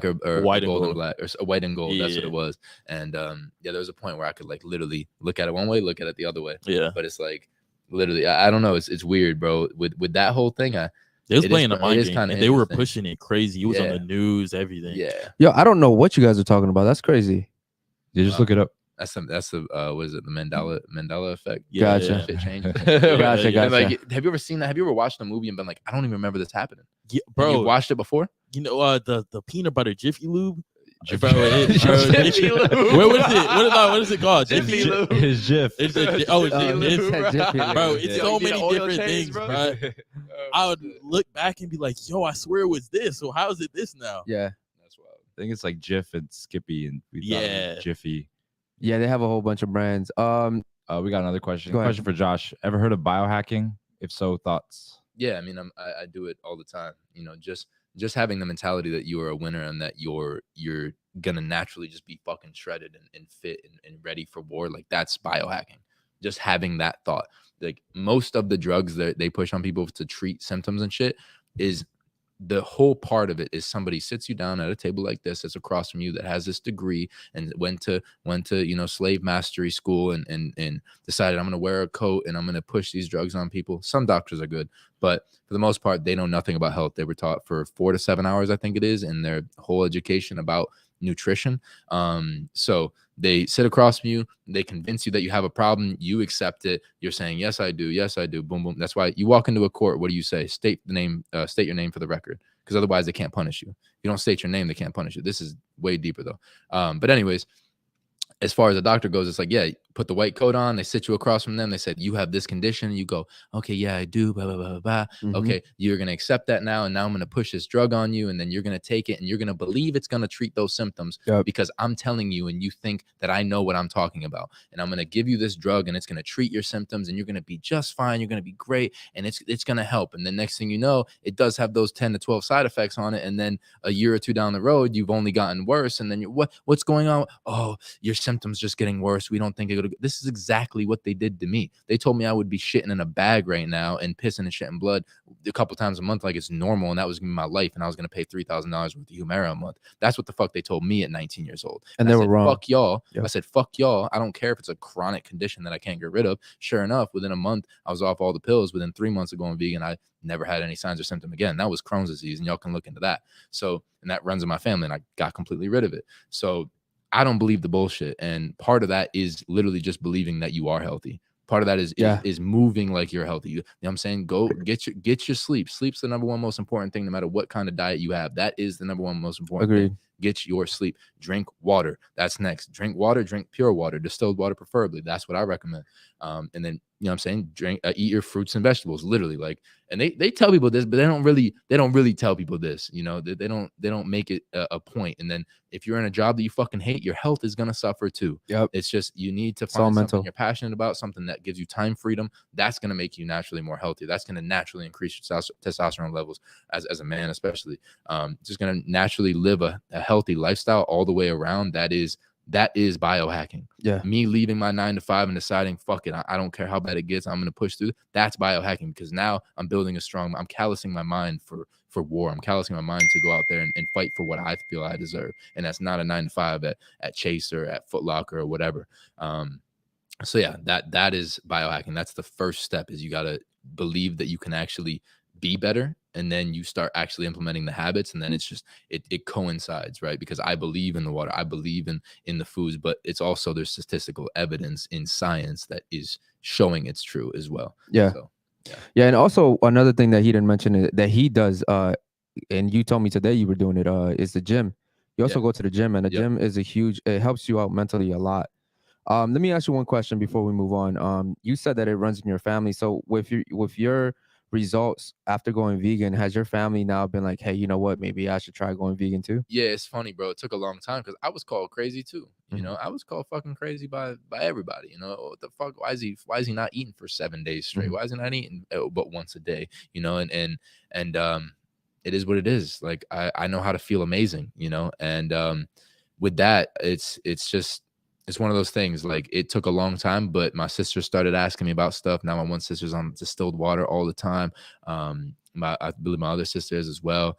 or white gold and and black, or white and gold. That's what it was. And there was a point where I could like literally look at it one way, look at it the other way. Yeah, but it's like literally, I don't know, it's weird, bro. With that whole thing, they was playing the mind game, and they were pushing it crazy. It was on the news, everything. Yeah. Yo, I don't know what you guys are talking about. That's crazy. You just look it up. That's the what is it, the Mandela effect? Yeah, gotcha. Shit changes. Gotcha. Like, have you ever seen that? Have you ever watched a movie and been like, I don't even remember this happening? Yeah, bro. You watched it before? The peanut butter Jiffy Lube. Bro, Jiffy Lube. What is it called? Jiffy Lube. It's Jiff. It's Jiffy Lube. Bro, it's so many different things, bro. I would look back and be like, yo, I swear it was this. So how is it this now? Yeah. That's wild. I think it's like Jiff and Skippy and Jiffy. Yeah, they have a whole bunch of brands. We got another question. Question for Josh. Ever heard of biohacking? If so, thoughts? Yeah, I mean, I do it all the time. Just having the mentality that you are a winner and that you're gonna naturally just be fucking shredded and fit and ready for war. Like, that's biohacking. Just having that thought. Like, most of the drugs that they push on people to treat symptoms and shit is the whole part of it is somebody sits you down at a table like this, that's across from you, that has this degree and went to slave mastery school and decided, I'm going to wear a coat and I'm going to push these drugs on people. Some doctors are good, but for the most part, they know nothing about health. They were taught for 4 to 7 hours, I think it is, in their whole education about nutrition. So they sit across from you, they convince you that you have a problem, you accept it, you're saying, yes I do, boom boom. That's why you walk into a court. What do you say? State your name for the record, because otherwise they can't punish you. If you don't state your name, they can't punish you. This is way deeper though. But anyways, as far as the doctor goes, it's like, yeah, put the white coat on. They sit you across from them. They said, you have this condition. You go, okay, yeah, I do. Blah, blah, blah, blah. Okay, you're going to accept that now. And now I'm going to push this drug on you. And then you're going to take it and you're going to believe it's going to treat those symptoms because I'm telling you and you think that I know what I'm talking about. And I'm going to give you this drug and it's going to treat your symptoms and you're going to be just fine. You're going to be great. And it's going to help. And then next thing you know, it does have those 10 to 12 side effects on it. And then a year or two down the road, you've only gotten worse. And then what's going on? Oh, your symptoms just getting worse. We don't think it. This is exactly what they did to me. They told me I would be shitting in a bag right now and pissing and shitting blood a couple times a month like it's normal, and that was gonna be my life, and I was gonna pay $3,000 worth of Humira a month. That's what the fuck they told me at 19 years old. And they were wrong. Fuck y'all. I said, fuck y'all. I don't care if it's a chronic condition that I can't get rid of. Sure enough, within a month, I was off all the pills. Within 3 months of going vegan, I never had any signs or symptom again. That was Crohn's disease, and y'all can look into that. So, and that runs in my family, and I got completely rid of it. So I don't believe the bullshit. And part of that is literally just believing that you are healthy. Part of that is moving like you're healthy. You know what I'm saying? Go get your sleep. Sleep's the number one most important thing, no matter what kind of diet you have. That is the number one most important thing. Get your sleep. Drink water. That's next. Drink water, drink pure water, distilled water preferably. That's what I recommend. And then, you know what I'm saying? Eat your fruits and vegetables, literally. Like, and they tell people this, but they don't really tell people this, you know, they don't make it a point. And then if you're in a job that you fucking hate, your health is going to suffer too. It's just, you need to find something you're passionate about, something that gives you time freedom. That's going to make you naturally more healthy. That's going to naturally increase your testosterone levels as a man, especially. Just going to naturally live a healthy lifestyle all the way around. That is biohacking. Me leaving my 9 to 5 and deciding, fuck it, I don't care how bad it gets, I'm going to push through. That's biohacking, because now I'm building I'm callousing my mind for war. I'm callousing my mind to go out there and fight for what I feel I deserve. And that's not a 9 to 5 at Chase or at Foot Locker or whatever. So yeah, that is biohacking. That's the first step, is you got to believe that you can actually be better, and then you start actually implementing the habits, and then it's just it coincides, right? Because I believe in the water, I believe in the foods, but it's also, there's statistical evidence in science that is showing it's true as well. And also another thing that he didn't mention is that he does, and you told me today you were doing it, is the gym. You also go to the gym, and the gym is it helps you out mentally a lot. Let me ask you one question before we move on. You said that it runs in your family, so with your results after going vegan, has your family now been like, hey, you know what, maybe I should try going vegan too? Yeah, it's funny, bro. It took a long time, because I was called crazy too. You know, I was called fucking crazy by everybody. You know, what the fuck? Why is he not eating for 7 days straight? Why is he not eating but once a day? You know, and it is what it is. Like, I know how to feel amazing, you know, and with that, it's just, it's one of those things. Like, it took a long time, but my sister started asking me about stuff. Now my one sister's on distilled water all the time. I believe my other sister is as well.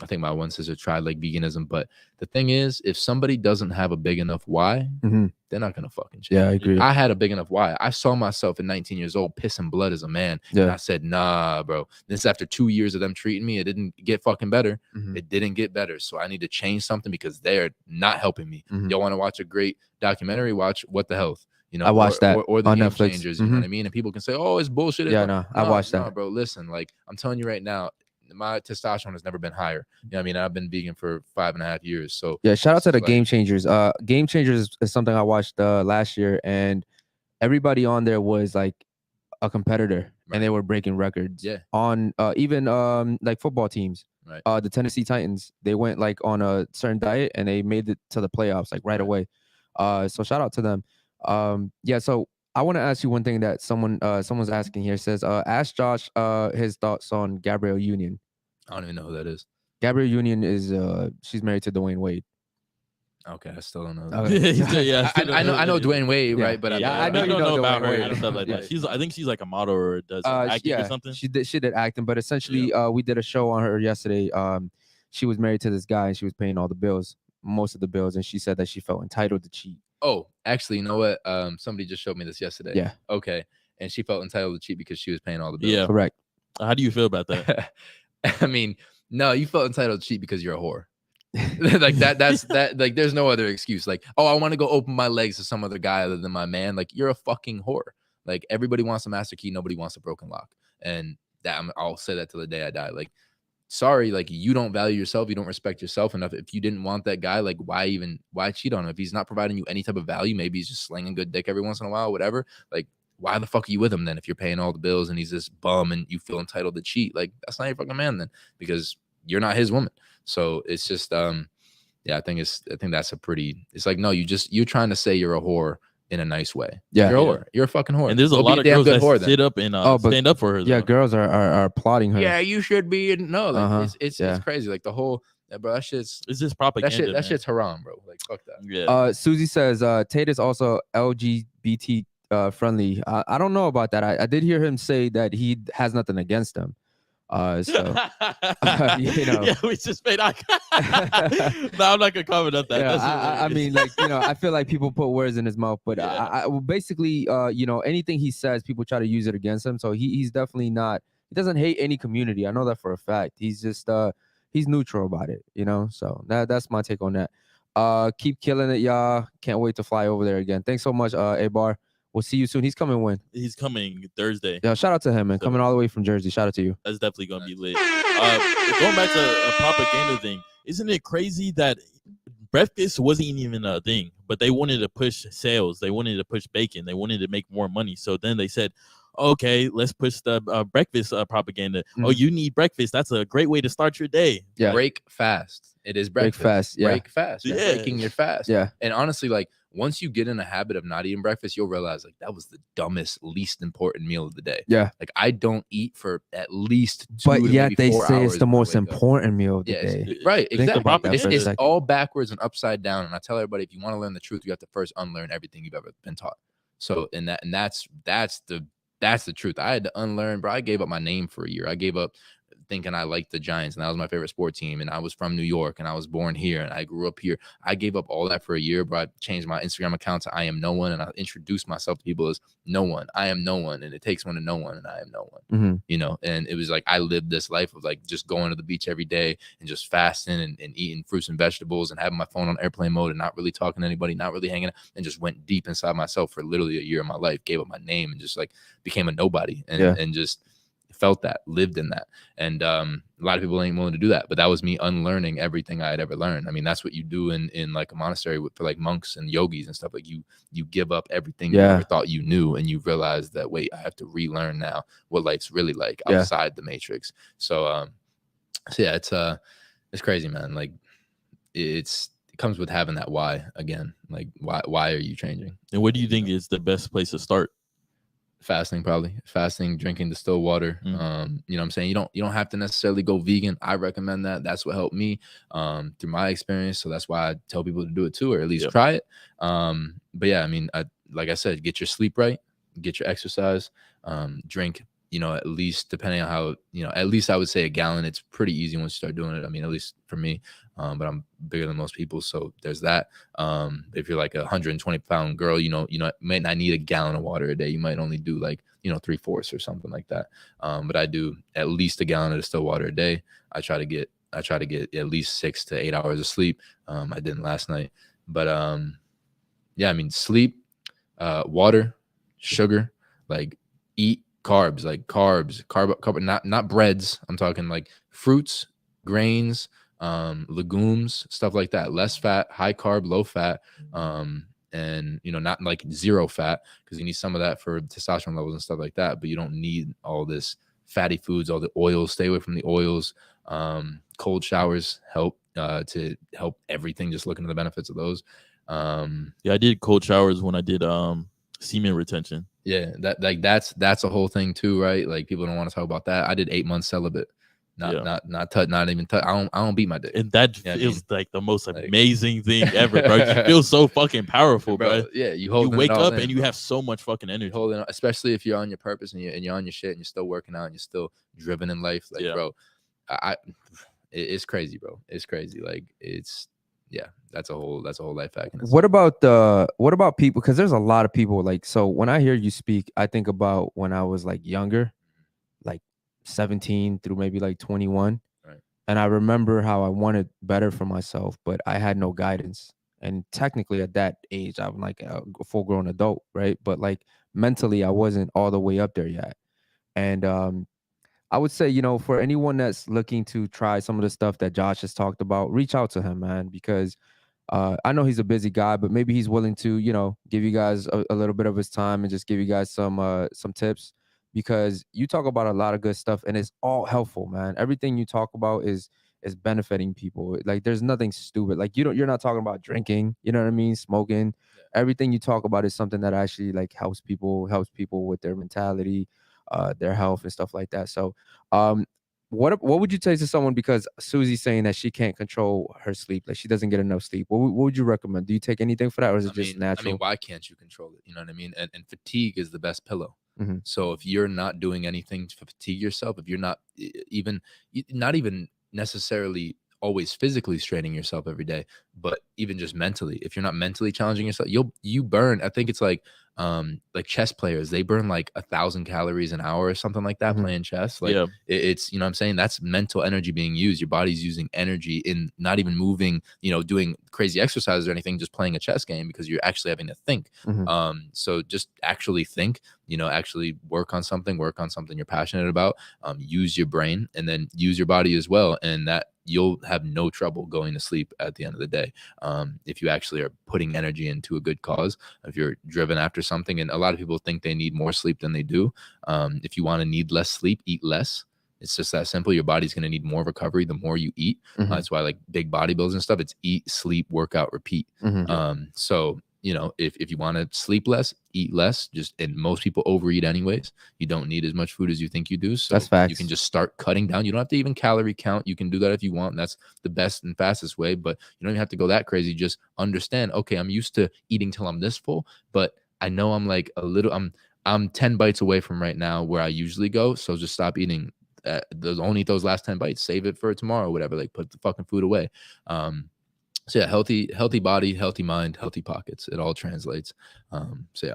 I think my one sister tried like veganism, but the thing is, if somebody doesn't have a big enough why, they're not gonna fucking change. Yeah, I agree. I had a big enough why. I saw myself at 19 years old pissing blood as a man, and I said, nah, bro. This, after 2 years of them treating me, it didn't get fucking better. It didn't get better. So I need to change something, because they're not helping me. Y'all want to watch a great documentary? Watch What the Health. You know, I watched that or the on Game Netflix. Changers. You know what I mean? And people can say, "Oh, it's bullshit." Yeah, no, I watched that. No, bro, listen. Like, I'm telling you right now, my testosterone has never been higher. You know what I mean? I've been vegan for 5.5 years. So yeah, shout out to the Game Changers. Game Changers is something I watched last year, and everybody on there was like a competitor, and they were breaking records. Yeah. On even like football teams. Right. The Tennessee Titans, they went like on a certain diet, and they made it to the playoffs like right away. So shout out to them. Yeah, so I want to ask you one thing that someone's asking here. Says, ask Josh his thoughts on Gabrielle Union. I don't even know who that is. Gabrielle Union is she's married to Dwayne Wade. Okay, I still don't know. Okay. Yeah, I know Dwayne Wade, Yeah. right? But Yeah, I know you know about Dwayne her Wade. and stuff like that. I think she's like a model or does acting or something. She did acting, but essentially, we did a show on her yesterday. She was married to this guy, and she was paying all the bills, most of the bills, and she said that she felt entitled to cheat. Oh, actually, you know what? Somebody just showed me this yesterday. Yeah. Okay, and she felt entitled to cheat because she was paying all the bills. Yeah. Correct. How do you feel about that? I mean, no, you felt entitled to cheat because you're a whore. Like that's like there's no other excuse. Like, oh, I want to go open my legs to some other guy other than my man. Like, you're a fucking whore. Like, everybody wants a master key, nobody wants a broken lock. And I'll say that till the day I die. Like, sorry, like, you don't value yourself, you don't respect yourself enough. If you didn't want that guy, like, why cheat on him? If he's not providing you any type of value, maybe he's just slinging good dick every once in a while, whatever. Like, why the fuck are you with him then if you're paying all the bills and he's this bum and you feel entitled to cheat? Like, that's not your fucking man then, because you're not his woman. So it's just yeah, I think that's it's like, no, you're trying to say you're a whore in a nice way. Yeah. You're a whore. You're a fucking whore. And there's a Go lot be of damn girls that good whore then. sit up and stand up for her. Yeah, though. girls are applauding her. Yeah, you should be. No, like, it's Yeah. crazy. Like, the whole, bro, that shit's It's just propaganda. that shit's haram, bro. Like, fuck that. Yeah. Susie says Tate is also LGBT friendly. I don't know about that. I did hear him say that he has nothing against them. So you know. Yeah, we just made. No, I'm not gonna comment on that. Yeah, I mean, like, you know, I feel like people put words in his mouth, but Yeah. I basically, you know, anything he says, people try to use it against him. So he's definitely not. He doesn't hate any community. I know that for a fact. He's just he's neutral about it, you know. So that's my take on that. Keep killing it, y'all. Can't wait to fly over there again. Thanks so much, A-Bar. We'll see you soon. He's coming when? He's coming Thursday. Yeah, shout out to him, man. So- Coming all the way from Jersey. Shout out to you. That's definitely gonna be lit. Going back to a propaganda thing, isn't it crazy that breakfast wasn't even a thing, but they wanted to push sales, they wanted to push bacon, they wanted to make more money. So then they said, okay, let's push the breakfast propaganda. Mhm. Oh, you need breakfast. That's a great way to start your day. Yeah. Break fast. It is Break breakfast. fast. Yeah. Break fast. You're Yeah. breaking your fast. Yeah. And honestly, like, once you get in a habit of not eating breakfast, you'll realize, like, that was the dumbest, least important meal of the day. Yeah. Like, I don't eat for at least 2 But to yet maybe they 4 say hours it's the when I most wake up. important meal of the Yeah, day. right. Think Exactly. about that It's, for a it's second. all backwards and upside down. And I tell everybody, if you want to learn the truth, you have to first unlearn everything you've ever been taught. So, that's the truth. I had to unlearn, bro. I gave up my name for a year. I gave up thinking I liked the Giants and that was my favorite sport team. And I was from New York and I was born here and I grew up here. I gave up all that for a year, bro. I changed my Instagram account to I am no one. And I introduced myself to people as no one. I am no one. And it takes one to know one. And I am no one, Mhm. you know? And it was like, I lived this life of like just going to the beach every day and just fasting and eating fruits and vegetables and having my phone on airplane mode and not really talking to anybody, not really hanging out, and just went deep inside myself for literally a year of my life, gave up my name and just like became a nobody and just felt that, lived in that. And a lot of people ain't willing to do that, but that was me unlearning everything I had ever learned. I mean, that's what you do in like a monastery for like monks and yogis and stuff. Like you give up everything you ever thought you knew, and you realize that, wait, I have to relearn now what life's really like outside the matrix. So yeah, it's crazy, man. Like it comes with having that why again. Like why are you changing? And what do you think is the best place to start? Fasting, probably fasting, drinking distilled water. You know what I'm saying? You don't have to necessarily go vegan. I recommend that. That's what helped me through my experience. So that's why I tell people to do it too, or at least try it. But yeah, I mean, like I said, get your sleep right, get your exercise, drink, you know, at least depending on how, you know, at least I would say a gallon. It's pretty easy once you start doing it. I mean, at least for me, but I'm bigger than most people. So there's that. If you're like a 120-pound girl, you might not need a gallon of water a day. You might only do like, 3/4 or something like that. But I do at least a gallon of distilled water a day. I try to get at least 6 to 8 hours of sleep. I didn't last night, but yeah, I mean, sleep, water, sugar, like eat carbs, like carb, not breads. I'm talking like fruits, grains, legumes, stuff like that. Less fat, high carb, low fat, and not like zero fat, because you need some of that for testosterone levels and stuff like that. But you don't need all this fatty foods, all the oils. Stay away from the oils. Cold showers help to help everything. Just looking at the benefits of those. Yeah, I did cold showers when I did semen retention. Yeah, that's a whole thing too, right? Like people don't want to talk about that. I did 8 months celibate. Not even touch. I don't beat my dick. And that Yeah, feels like the most amazing thing ever, bro. You feel so fucking powerful, bro. Yeah, you wake up and you have so much fucking energy. Especially if you're on your purpose and you're on your shit and you're still working out and you're still driven in life. Like, bro, it's crazy, bro. It's crazy. Like, that's a whole life hack. What about people? Because there's a lot of people, like, so when I hear you speak, I think about when I was like younger, like 17 through maybe like 21. Right. And I remember how I wanted better for myself, but I had no guidance. And technically at that age, I'm like a full grown adult, right? But like mentally, I wasn't all the way up there yet. And I would say, for anyone that's looking to try some of the stuff that Josh has talked about, reach out to him, man, because I know he's a busy guy, but maybe he's willing to, give you guys a little bit of his time and just give you guys some tips, because you talk about a lot of good stuff and it's all helpful, man. Everything you talk about is benefiting people. Like, there's nothing stupid. Like, you're not talking about drinking, you know what I mean? Smoking. Everything you talk about is something that actually like helps people with their mentality, their health and stuff like that. So, what would you say to someone, because Susie's saying that she can't control her sleep, like she doesn't get enough sleep? What would you recommend? Do you take anything for that, or is it just natural? Why can't you control it? You know what I mean? And fatigue is the best pillow. Mm-hmm. So if you're not doing anything to fatigue yourself, if you're not even necessarily always physically straining yourself every day, but even just mentally, if you're not mentally challenging yourself, you burn. I think it's like chess players, they burn like 1,000 calories an hour or something like that, playing chess. Like, it's, what I'm saying, that's mental energy being used. Your body's using energy in not even moving, doing crazy exercises or anything, just playing a chess game, because you're actually having to think. So just actually think, actually work on something you're passionate about, use your brain, and then use your body as well. And that you'll have no trouble going to sleep at the end of the day. If you actually are putting energy into a good cause, if you're driven after something. And a lot of people think they need more sleep than they do. If you want to need less sleep, eat less. It's just that simple. Your body's going to need more recovery the more you eat. That's why, like, big bodybuilders and stuff, it's eat, sleep, workout, repeat. So, if you want to sleep less, eat less. And most people overeat anyways. You don't need as much food as you think you do. So that's facts. You can just start cutting down. You don't have to even calorie count. You can do that if you want. And that's the best and fastest way. But you don't even have to go that crazy. Just understand, okay, I'm used to eating till I'm this full, but I know I'm like I'm 10 bites away from right now where I usually go. So just stop eating. Only eat those last 10 bites. Save it for tomorrow, whatever. Like, put the fucking food away. So yeah, healthy body, healthy mind, healthy pockets. It all translates. So yeah.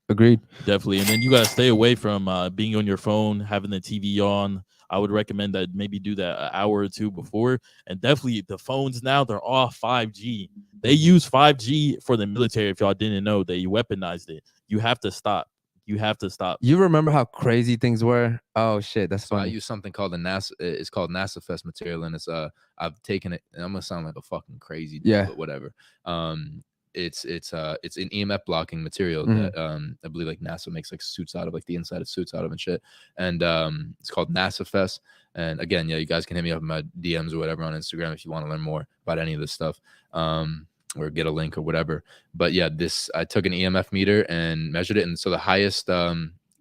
Agreed. Definitely. And then you got to stay away from being on your phone, having the TV on. I would recommend that maybe do that an hour or two before. And definitely the phones now, they're all 5G. They use 5G for the military. If y'all didn't know, they weaponized it. You have to stop. You remember how crazy things were? Oh shit, that's funny. I use something called it's called NASA Fest material, and it's I've taken it, and I'm gonna sound like a fucking crazy dude, but whatever. It's an EMF blocking material that I believe like NASA makes like suits out of, like the inside of suits out of and shit. And it's called NASA Fest. And again, you guys can hit me up in my DMs or whatever on Instagram if you want to learn more about any of this stuff. Or get a link or whatever. But yeah, I took an EMF meter and measured it. And so the highest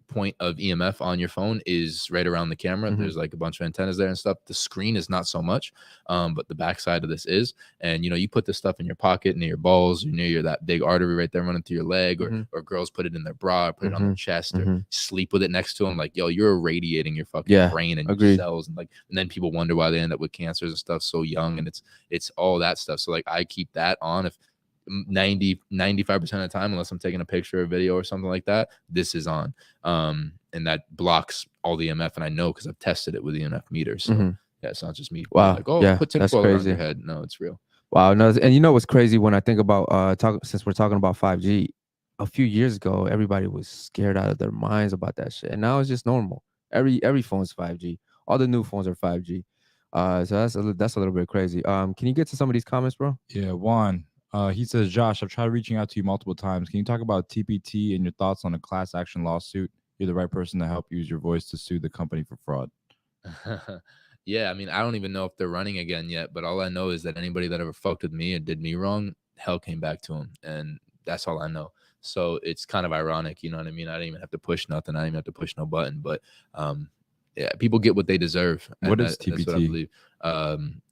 point of EMF on your phone is right around the camera. There's like a bunch of antennas there and stuff. The screen is not so much, but the backside of this is. And you put this stuff in your pocket, near your balls, or near that big artery right there running through your leg, or girls put it in their bra, put it on their chest, or sleep with it next to them. Like, yo, you're irradiating your fucking brain and your cells, and then people wonder why they end up with cancers and stuff so young, and it's all that stuff. So like, I keep that on. If 95% of the time, unless I'm taking a picture or video or something like that, this is on, and that blocks all the EMF. And I know because I've tested it with the EMF meters. So yeah, it's not just me. Wow. Like, oh, yeah, put that's tinfoil crazy. on your head. No, it's real. Wow. No, and what's crazy when I think about since we're talking about 5G, a few years ago, everybody was scared out of their minds about that shit, and now it's just normal. Every phone's 5G. All the new phones are 5G. So that's a little bit crazy. Can you get to some of these comments, bro? Yeah, Juan. He says, Josh, I've tried reaching out to you multiple times. Can you talk about TPT and your thoughts on a class action lawsuit? You're the right person to help use your voice to sue the company for fraud. Yeah, I mean, I don't even know if they're running again yet, but all I know is that anybody that ever fucked with me and did me wrong, hell came back to him. And that's all I know. So it's kind of ironic, you know what I mean? I didn't even have to push nothing. I didn't even have to push no button. But yeah, people get what they deserve. What and is That's what I TPT? believe.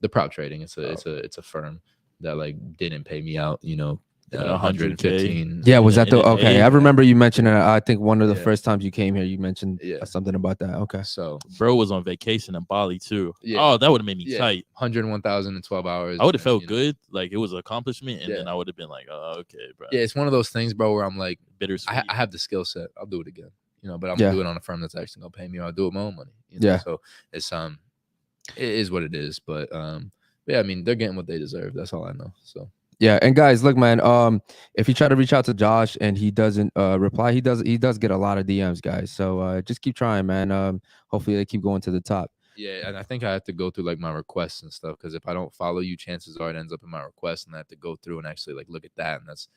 The prop trading. It's a firm that like didn't pay me out. 115. Yeah, was that in the an okay? A. I remember you mentioning it. I think one of the Yeah. first times you came here, you mentioned Yeah. something about that. Okay. So Bro was on vacation in Bali too. Yeah. Oh, that would have made me yeah, tight. 101,000 in 12 hours. I would have and, felt good, like it was an accomplishment, and Yeah. then I would have been like, "Oh, okay, bro." Yeah, it's one of those things, bro, where I'm like, Bittersweet. I have the skill set. I'll do it again. But I'm Yeah. gonna do it on a firm that's actually gonna pay me. Or I'll do it with my own money. Yeah. So it's it is what it is. But yeah, I mean, they're getting what they deserve. That's all I know. So Yeah, and guys, look, man. If you try to reach out to Josh and he doesn't reply, he does get a lot of DMs, guys. So just keep trying, man. Hopefully they keep going to the top. yeah, and I think I have to go through like my requests and stuff, because if I don't follow you, chances are it ends up in my request, and I have to go through and actually like look at that, and that's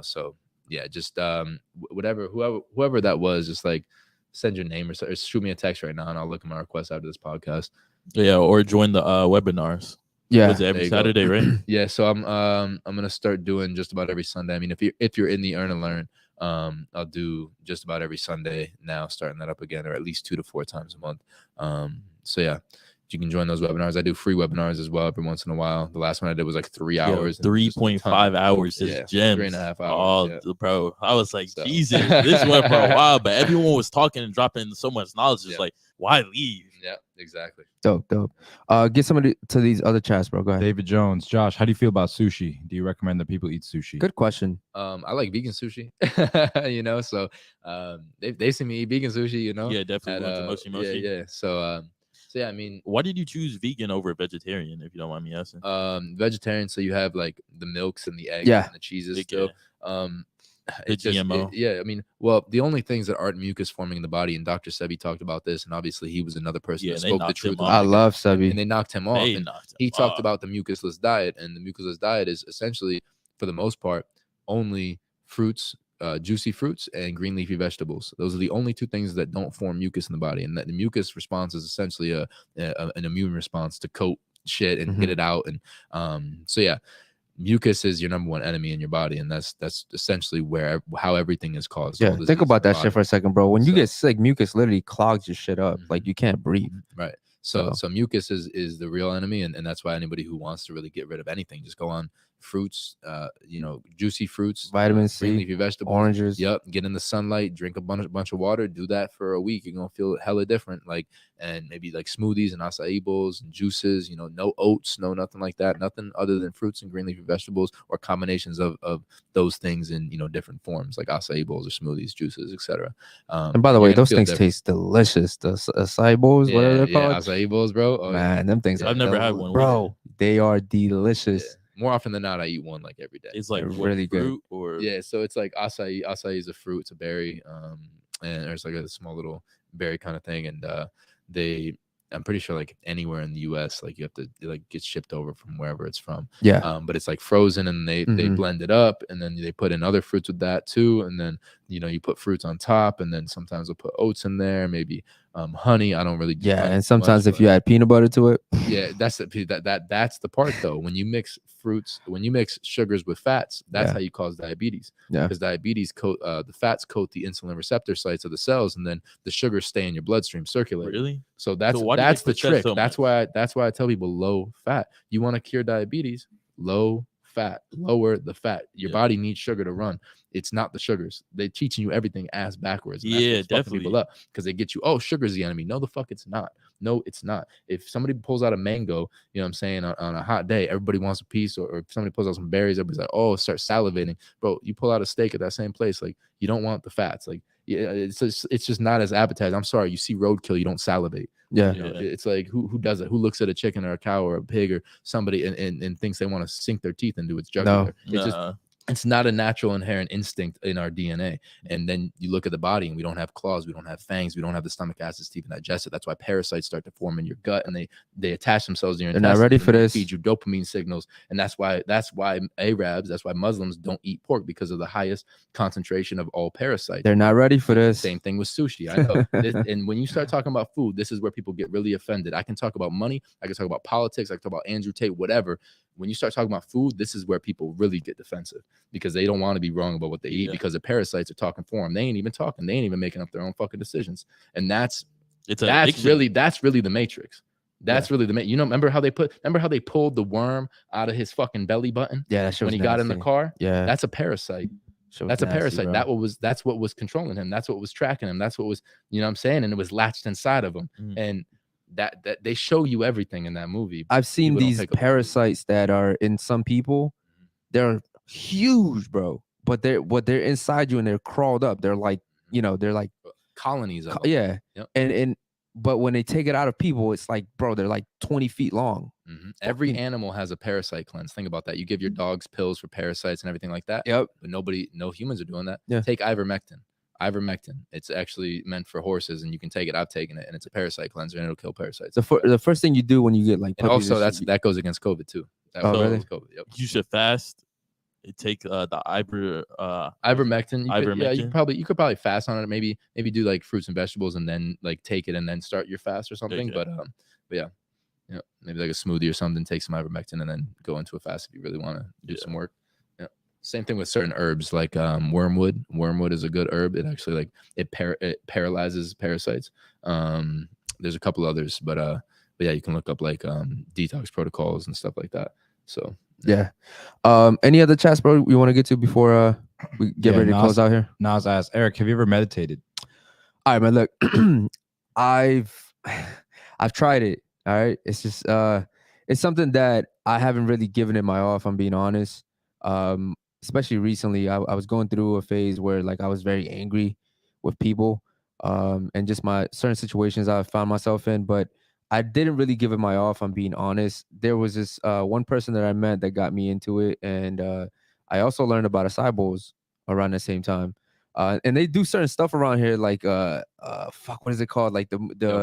so yeah, just whoever that was, just like send your name or shoot me a text right now, and I'll look at my request after this podcast. Yeah, or join the webinars. Yeah, Was it every Saturday, right? Yeah, so I'm gonna start doing just about every Sunday. I mean, if you're in the Earn and Learn, I'll do just about every Sunday now, starting that up again, or at least 2 to 4 times a month. So yeah, you can join those webinars. I do free webinars as well every once in a while. The last one I did was like 3 hours. 3.5 hours, just gems. 3.5 hours. Oh, bro, I was like, So. Jesus, this went for a while, but everyone was talking and dropping so much knowledge. It's like, why leave? Yeah, exactly. dope. Get somebody to these other chats, bro. Go ahead. David Jones, Josh, how do you feel about sushi? Do you recommend that people eat sushi? Good question. I like vegan sushi. So they've seen me eat vegan sushi. Yeah, definitely. Moshi Moshi. Yeah. So yeah, I mean, why did you choose vegan over vegetarian, if you don't mind me asking? Vegetarian, so you have like the milks and the eggs and the cheeses still. It's just, GMO. I mean, well, the only things that aren't mucus forming in the body, and Dr. Sebi talked about this, and obviously he was another person that spoke the truth. I love Sebi. And they knocked him off. He talked about the mucusless diet, and the mucusless diet is essentially, for the most part, only fruits, juicy fruits, and green leafy vegetables. Those are the only 2 things that don't form mucus in the body, and that the mucus response is essentially an immune response to coat shit and get it out. And so yeah, mucus is your number 1 enemy in your body, and that's essentially how everything is caused. Yeah, think about that shit for a second, bro. When you get sick, mucus literally clogs your shit up. Like you can't breathe. Right. So mucus is the real enemy, and that's why anybody who wants to really get rid of anything, just go on fruits, juicy fruits, vitamin C, green leafy vegetables, oranges. Yep. Get in the sunlight, drink a bunch of water, do that for a week. You're gonna feel hella different. And maybe like smoothies and acai bowls and juices, no oats, no nothing like that, nothing other than fruits and green leafy vegetables, or combinations of those things in different forms, like acai bowls or smoothies, juices, etc. And by the way, those things taste delicious. The acai bowls, whatever they're called. Acai bowls, bro. Oh, man, them things. I've never had one, bro. They are delicious. Yeah. More often than not, I eat one like every day. It's like really fruit good. Or so it's like acai. Acai is a fruit. It's a berry. And there's like a small little berry kind of thing, and I'm pretty sure like anywhere in the US, like you have to like get shipped over from wherever it's from. Yeah. But it's like frozen, and they blend it up, and then they put in other fruits with that too. And then, you put fruits on top, and then sometimes they'll put oats in there, maybe honey. I don't really do honey and sometimes much, if you add peanut butter to it. Yeah, that's the part though. When you mix fruits, when you mix sugars with fats, that's how you cause diabetes. Yeah. Because diabetes the fats coat the insulin receptor sites of the cells, and then the sugars stay in your bloodstream circulating. Really? So that's the trick. That's why I tell people low fat. You want to cure diabetes, low fat, lower the fat. Your body needs sugar to run. It's not the sugars. They're teaching you everything ass backwards. Yeah, definitely. People up because they get you, oh, sugar's the enemy. No, the fuck it's not. No, it's not. If somebody pulls out a mango, you know what I'm saying, on a hot day, everybody wants a piece, or if somebody pulls out some berries, everybody's like, oh, start salivating. Bro, you pull out a steak at that same place, like, you don't want the fats. Like, yeah, it's just not as appetizing. I'm sorry, you see roadkill, you don't salivate. Yeah. It's like, who does it? Who looks at a chicken or a cow or a pig or somebody and thinks they want to sink their teeth into its jugular? It's not a natural inherent instinct in our DNA. And then you look at the body, and we don't have claws, we don't have fangs, we don't have the stomach acids to even digest it. That's why parasites start to form in your gut, and they attach themselves to your intestines. They're not ready for this. Feed you dopamine signals, and that's why Arabs, that's why Muslims don't eat pork, because of the highest concentration of all parasites. They're not ready for this. Same thing with sushi. I know. And when you start talking about food, this is where people get really offended. I can talk about money, I can talk about politics, I can talk about Andrew Tate, whatever. When you start talking about food, this is where people really get defensive, because they don't want to be wrong about what they eat, because the parasites are talking for them. They ain't even talking. They ain't even making up their own fucking decisions. And that's It's an That's addiction. really the Matrix. That's really the remember how they pulled the worm out of his fucking belly button Yeah, that shit when was he got in the nasty. car? Yeah, That's a parasite. shit was That's a nasty, parasite. bro. That's what was controlling him. That's what was tracking him. That's what was, you know what I'm saying? And it was latched inside of him. Mhm. And that they show you everything in that movie. but I've seen people don't these pick up the movie. parasites that are in some people. They're huge, bro. But they're inside you and they're crawled up. They're like, they're like colonies of them. yeah. Yep. And but when they take it out of people, it's like, bro, they're like 20 feet long. Every animal has a parasite cleanse. Think about that. You give your dogs pills for parasites and everything like that. Yep. But no humans are doing that. Yeah. Take ivermectin. It's actually meant for horses, and you can take it. I've taken it, and it's a parasite cleanser, and it'll kill parasites. The first thing you do when you get like and puppies, also that goes against COVID too. That Oh, goes really? against COVID. Yep. You should fast. It take the Ivermectin. Ivermectin. You could probably fast on it. Maybe do like fruits and vegetables, and then like take it, and then start your fast or something. Okay. But yeah, maybe like a smoothie or something. Take some ivermectin, and then go into a fast if you really want to do some work. Yeah. Same thing with certain herbs like wormwood. Wormwood is a good herb. It actually it paralyzes parasites. There's a couple others, but yeah, you can look up like detox protocols and stuff like that. So yeah. Any other chats, bro, you want to get to before we get ready to close out here? Nas asked, Eric, have you ever meditated? All right, man. Look, I've tried it. All right. It's just it's something that I haven't really given it my all, if I'm being honest. Especially recently, I was going through a phase where like I was very angry with people, and just my certain situations I found myself in, but I didn't really give it my all, if I'm being honest. There was this one person that I met that got me into it, and I also learned about acai bowls around the same time. And they do certain stuff around here, like fuck, what is it called? Like the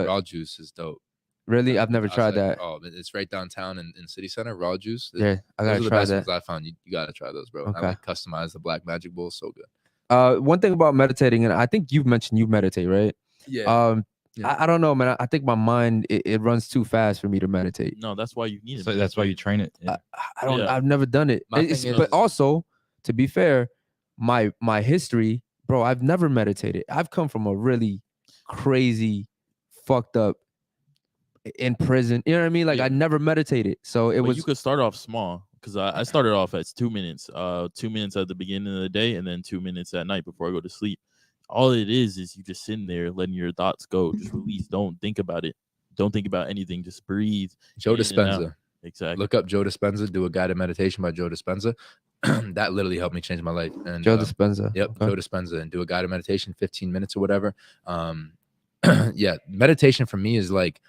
raw juice is dope. Really, I've never tried that. Oh, it's right downtown in City Center. Raw juice. Yeah, I gotta those are the try best that. ones I found. You gotta try those, bro. Okay. I customize the black magic bowl. So good. One thing about meditating, and I think you've mentioned you meditate, right? Yeah. Yeah. I don't know, man. I think my mind it runs too fast for me to meditate. No, that's why you need it. So that's why you train it. Yeah. I don't. Yeah. I've never done it. My thing is- But also, to be fair, my history, bro. I've never meditated. I've come from a really crazy, fucked up, in prison. You know what I mean? Like Yeah. I never meditated. So it was. You could start off small, because I started off as 2 minutes. 2 minutes at the beginning of the day, and then 2 minutes at night before I go to sleep. All it is you just sitting there letting your thoughts go. Just release. Don't think about it. Don't think about anything. Just breathe. Joe in and out. Dispenza. Exactly. Look up Joe Dispenza. Do a guided meditation by Joe Dispenza. That literally helped me change my life. And Joe Dispenza. Yep, Okay. Joe Dispenza, and do a guided meditation, 15 minutes or whatever. Yeah, meditation for me is like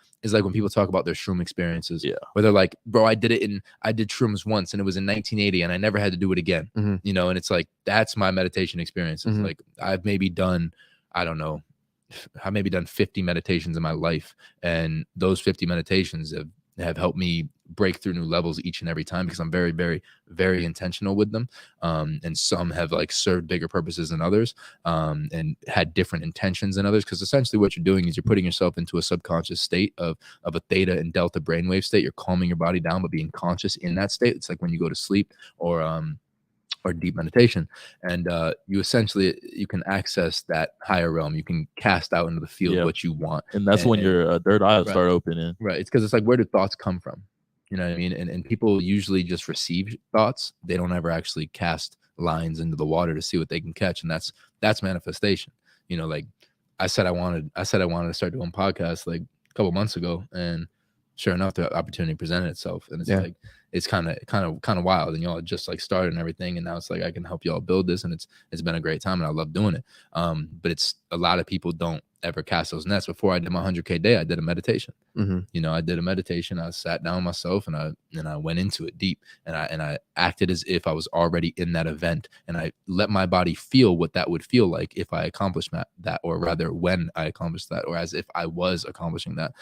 when people talk about their shroom experiences. Yeah. Where they're like, bro, I did shrooms once and it was in 1980 and I never had to do it again. Mhm. You know, and it's like that's my meditation experience. It's Mhm. like I've maybe done, I don't know, I've maybe done 50 meditations in my life, and those 50 meditations have helped me break through new levels each and every time, because I'm very, very, very intentional with them. And some have like served bigger purposes than others, and had different intentions than others. Because essentially what you're doing is you're putting yourself into a subconscious state of a theta and delta brainwave state. You're calming your body down, but being conscious in that state. It's like when you go to sleep or deep meditation, and you can access that higher realm. You can cast out into the field what you want, and that's when your third eye will start opening. Right. It's because it's like, where do thoughts come from? You know what I mean? And people usually just receive thoughts. They don't ever actually cast lines into the water to see what they can catch, and that's manifestation. You know, like I said I wanted to start doing podcasts like a couple months ago, and sure enough, the opportunity presented itself, and it's like it's kind of wild, and y'all just like started and everything, and now it's like I can help y'all build this, and it's been a great time, and I love doing it. But it's a lot of people don't ever cast those nets. Before I did my 100K day, I did a meditation. Mm-hmm. You know, I did a meditation. I sat down myself and I went into it deep, and I acted as if I was already in that event, and I let my body feel what that would feel like if I accomplished that, or rather when I accomplished that, or as if I was accomplishing that.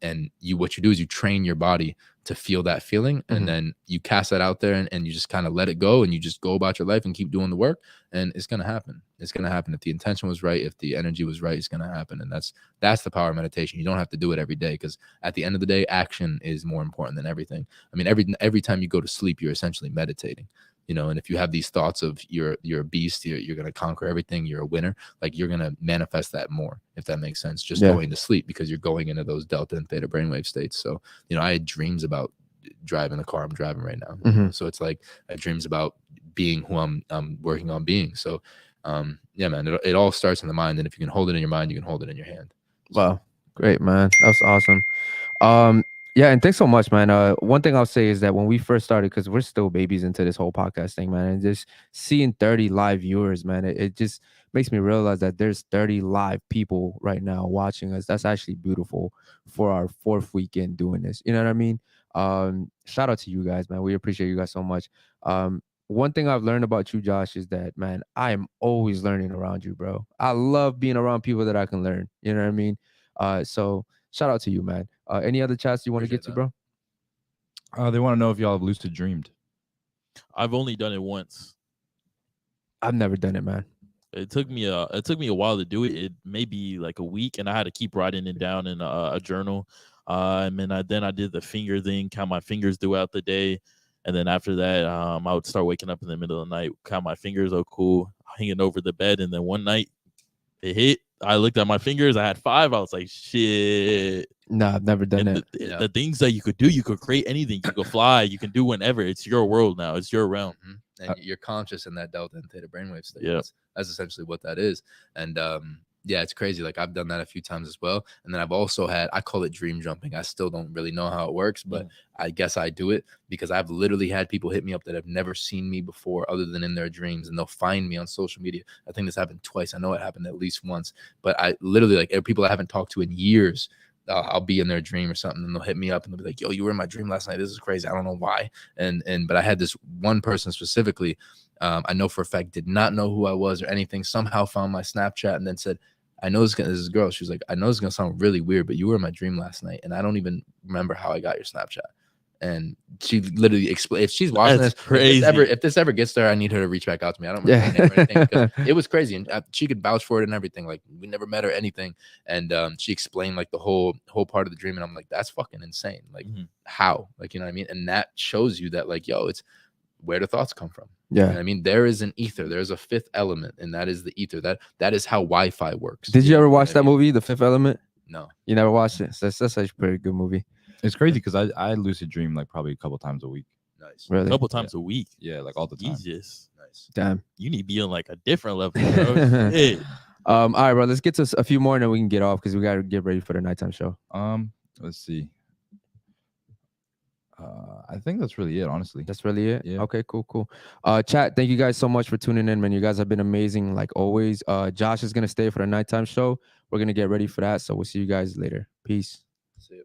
And what you do is you train your body to feel that feeling, and then you cast that out there, and you just kind of let it go, and you just go about your life and keep doing the work, and it's gonna happen. It's gonna happen. If the intention was right, if the energy was right, it's gonna happen. And that's the power of meditation. You don't have to do it every day, because at the end of the day, action is more important than everything. I mean, every time you go to sleep, you're essentially meditating. you know. And if you have these thoughts of you're a beast, you're gonna conquer everything, you're a winner, like you're gonna manifest that more, if that makes sense, just going to sleep, because you're going into those delta and theta brainwave states. So, you know, I had dreams about driving the car I'm driving right now. You know? So it's like I had dreams about being who I'm working on being. So yeah, man, it all starts in the mind, and if you can hold it in your mind, you can hold it in your hand. Wow, great, man. That's awesome. Yeah, and thanks so much, man. One thing I'll say is that when we first started, because we're still babies into this whole podcast thing, man, and just seeing 30 live viewers, man, it just makes me realize that there's 30 live people right now watching us. That's actually beautiful for our 4th weekend doing this. You know what I mean? Shout out to you guys, man. We appreciate you guys so much. One thing I've learned about you, Josh, is that, man, I am always learning around you, bro. I love being around people that I can learn. You know what I mean? So shout out to you, man. Any other chats you want to get to, bro? They want to know if y'all have lucid dreamed. I've only done it once. I've never done it, man. It took me a while to do it. It may be like a week, and I had to keep writing it down in a journal. And then I did the finger thing, count my fingers throughout the day. And then after that, I would start waking up in the middle of the night, count my fingers. Oh, cool. Hanging over the bed. And then one night it hit. I looked at my fingers. I had 5. I was like, shit. Nah, I've never done it. The things that you could do, you could create anything. You could fly. You can do whenever. It's your world now. It's your realm. And you're conscious in that delta and theta brainwave state. Yeah. That's essentially what that is. And yeah, it's crazy. Like I've done that a few times as well. And then I've also I call it dream jumping. I still don't really know how it works, but I guess I do it because I've literally had people hit me up that have never seen me before other than in their dreams. And they'll find me on social media. I think this happened twice. I know it happened at least once, but I literally, like, people I haven't talked to in years, I'll be in their dream or something, and they'll hit me up and they'll be like, yo, you were in my dream last night. This is crazy. I don't know why. But I had this one person specifically, I know for a fact, did not know who I was or anything, somehow found my Snapchat and then said, I know this is a girl. She was like, I know this is going to sound really weird, but you were in my dream last night, and I don't even remember how I got your Snapchat. And she literally explained, if she's watching That's this, crazy. if this ever gets there, I need her to reach back out to me. I don't remember her name or anything, because it was crazy. And she could vouch for it and everything. Like, we never met or anything. And she explained like the whole part of the dream. And I'm like, that's fucking insane. Like, how? Like, you know what I mean? And that shows you that, like, yo, it's where the thoughts come from. Yeah. You know I mean, there is an ether. There's a 5th element, and that is the ether. That is how Wi-Fi works. Did you ever watch that movie, The 5th Element? No. You never watched it? That's actually a pretty good movie. It's crazy because I lucid dream like probably a couple times a week. Nice. Really? A couple times a week. Yeah, like all the time. Jesus. Nice. Damn. You need to be on like a different level, bro. Shit. All right, bro. Let's get to a few more and then we can get off because we got to get ready for the nighttime show. Let's see. I think that's really it, honestly. That's really it? Yeah. Okay, cool. Chat, thank you guys so much for tuning in, man. You guys have been amazing, like always. Josh is going to stay for the nighttime show. We're going to get ready for that. So we'll see you guys later. Peace. See you.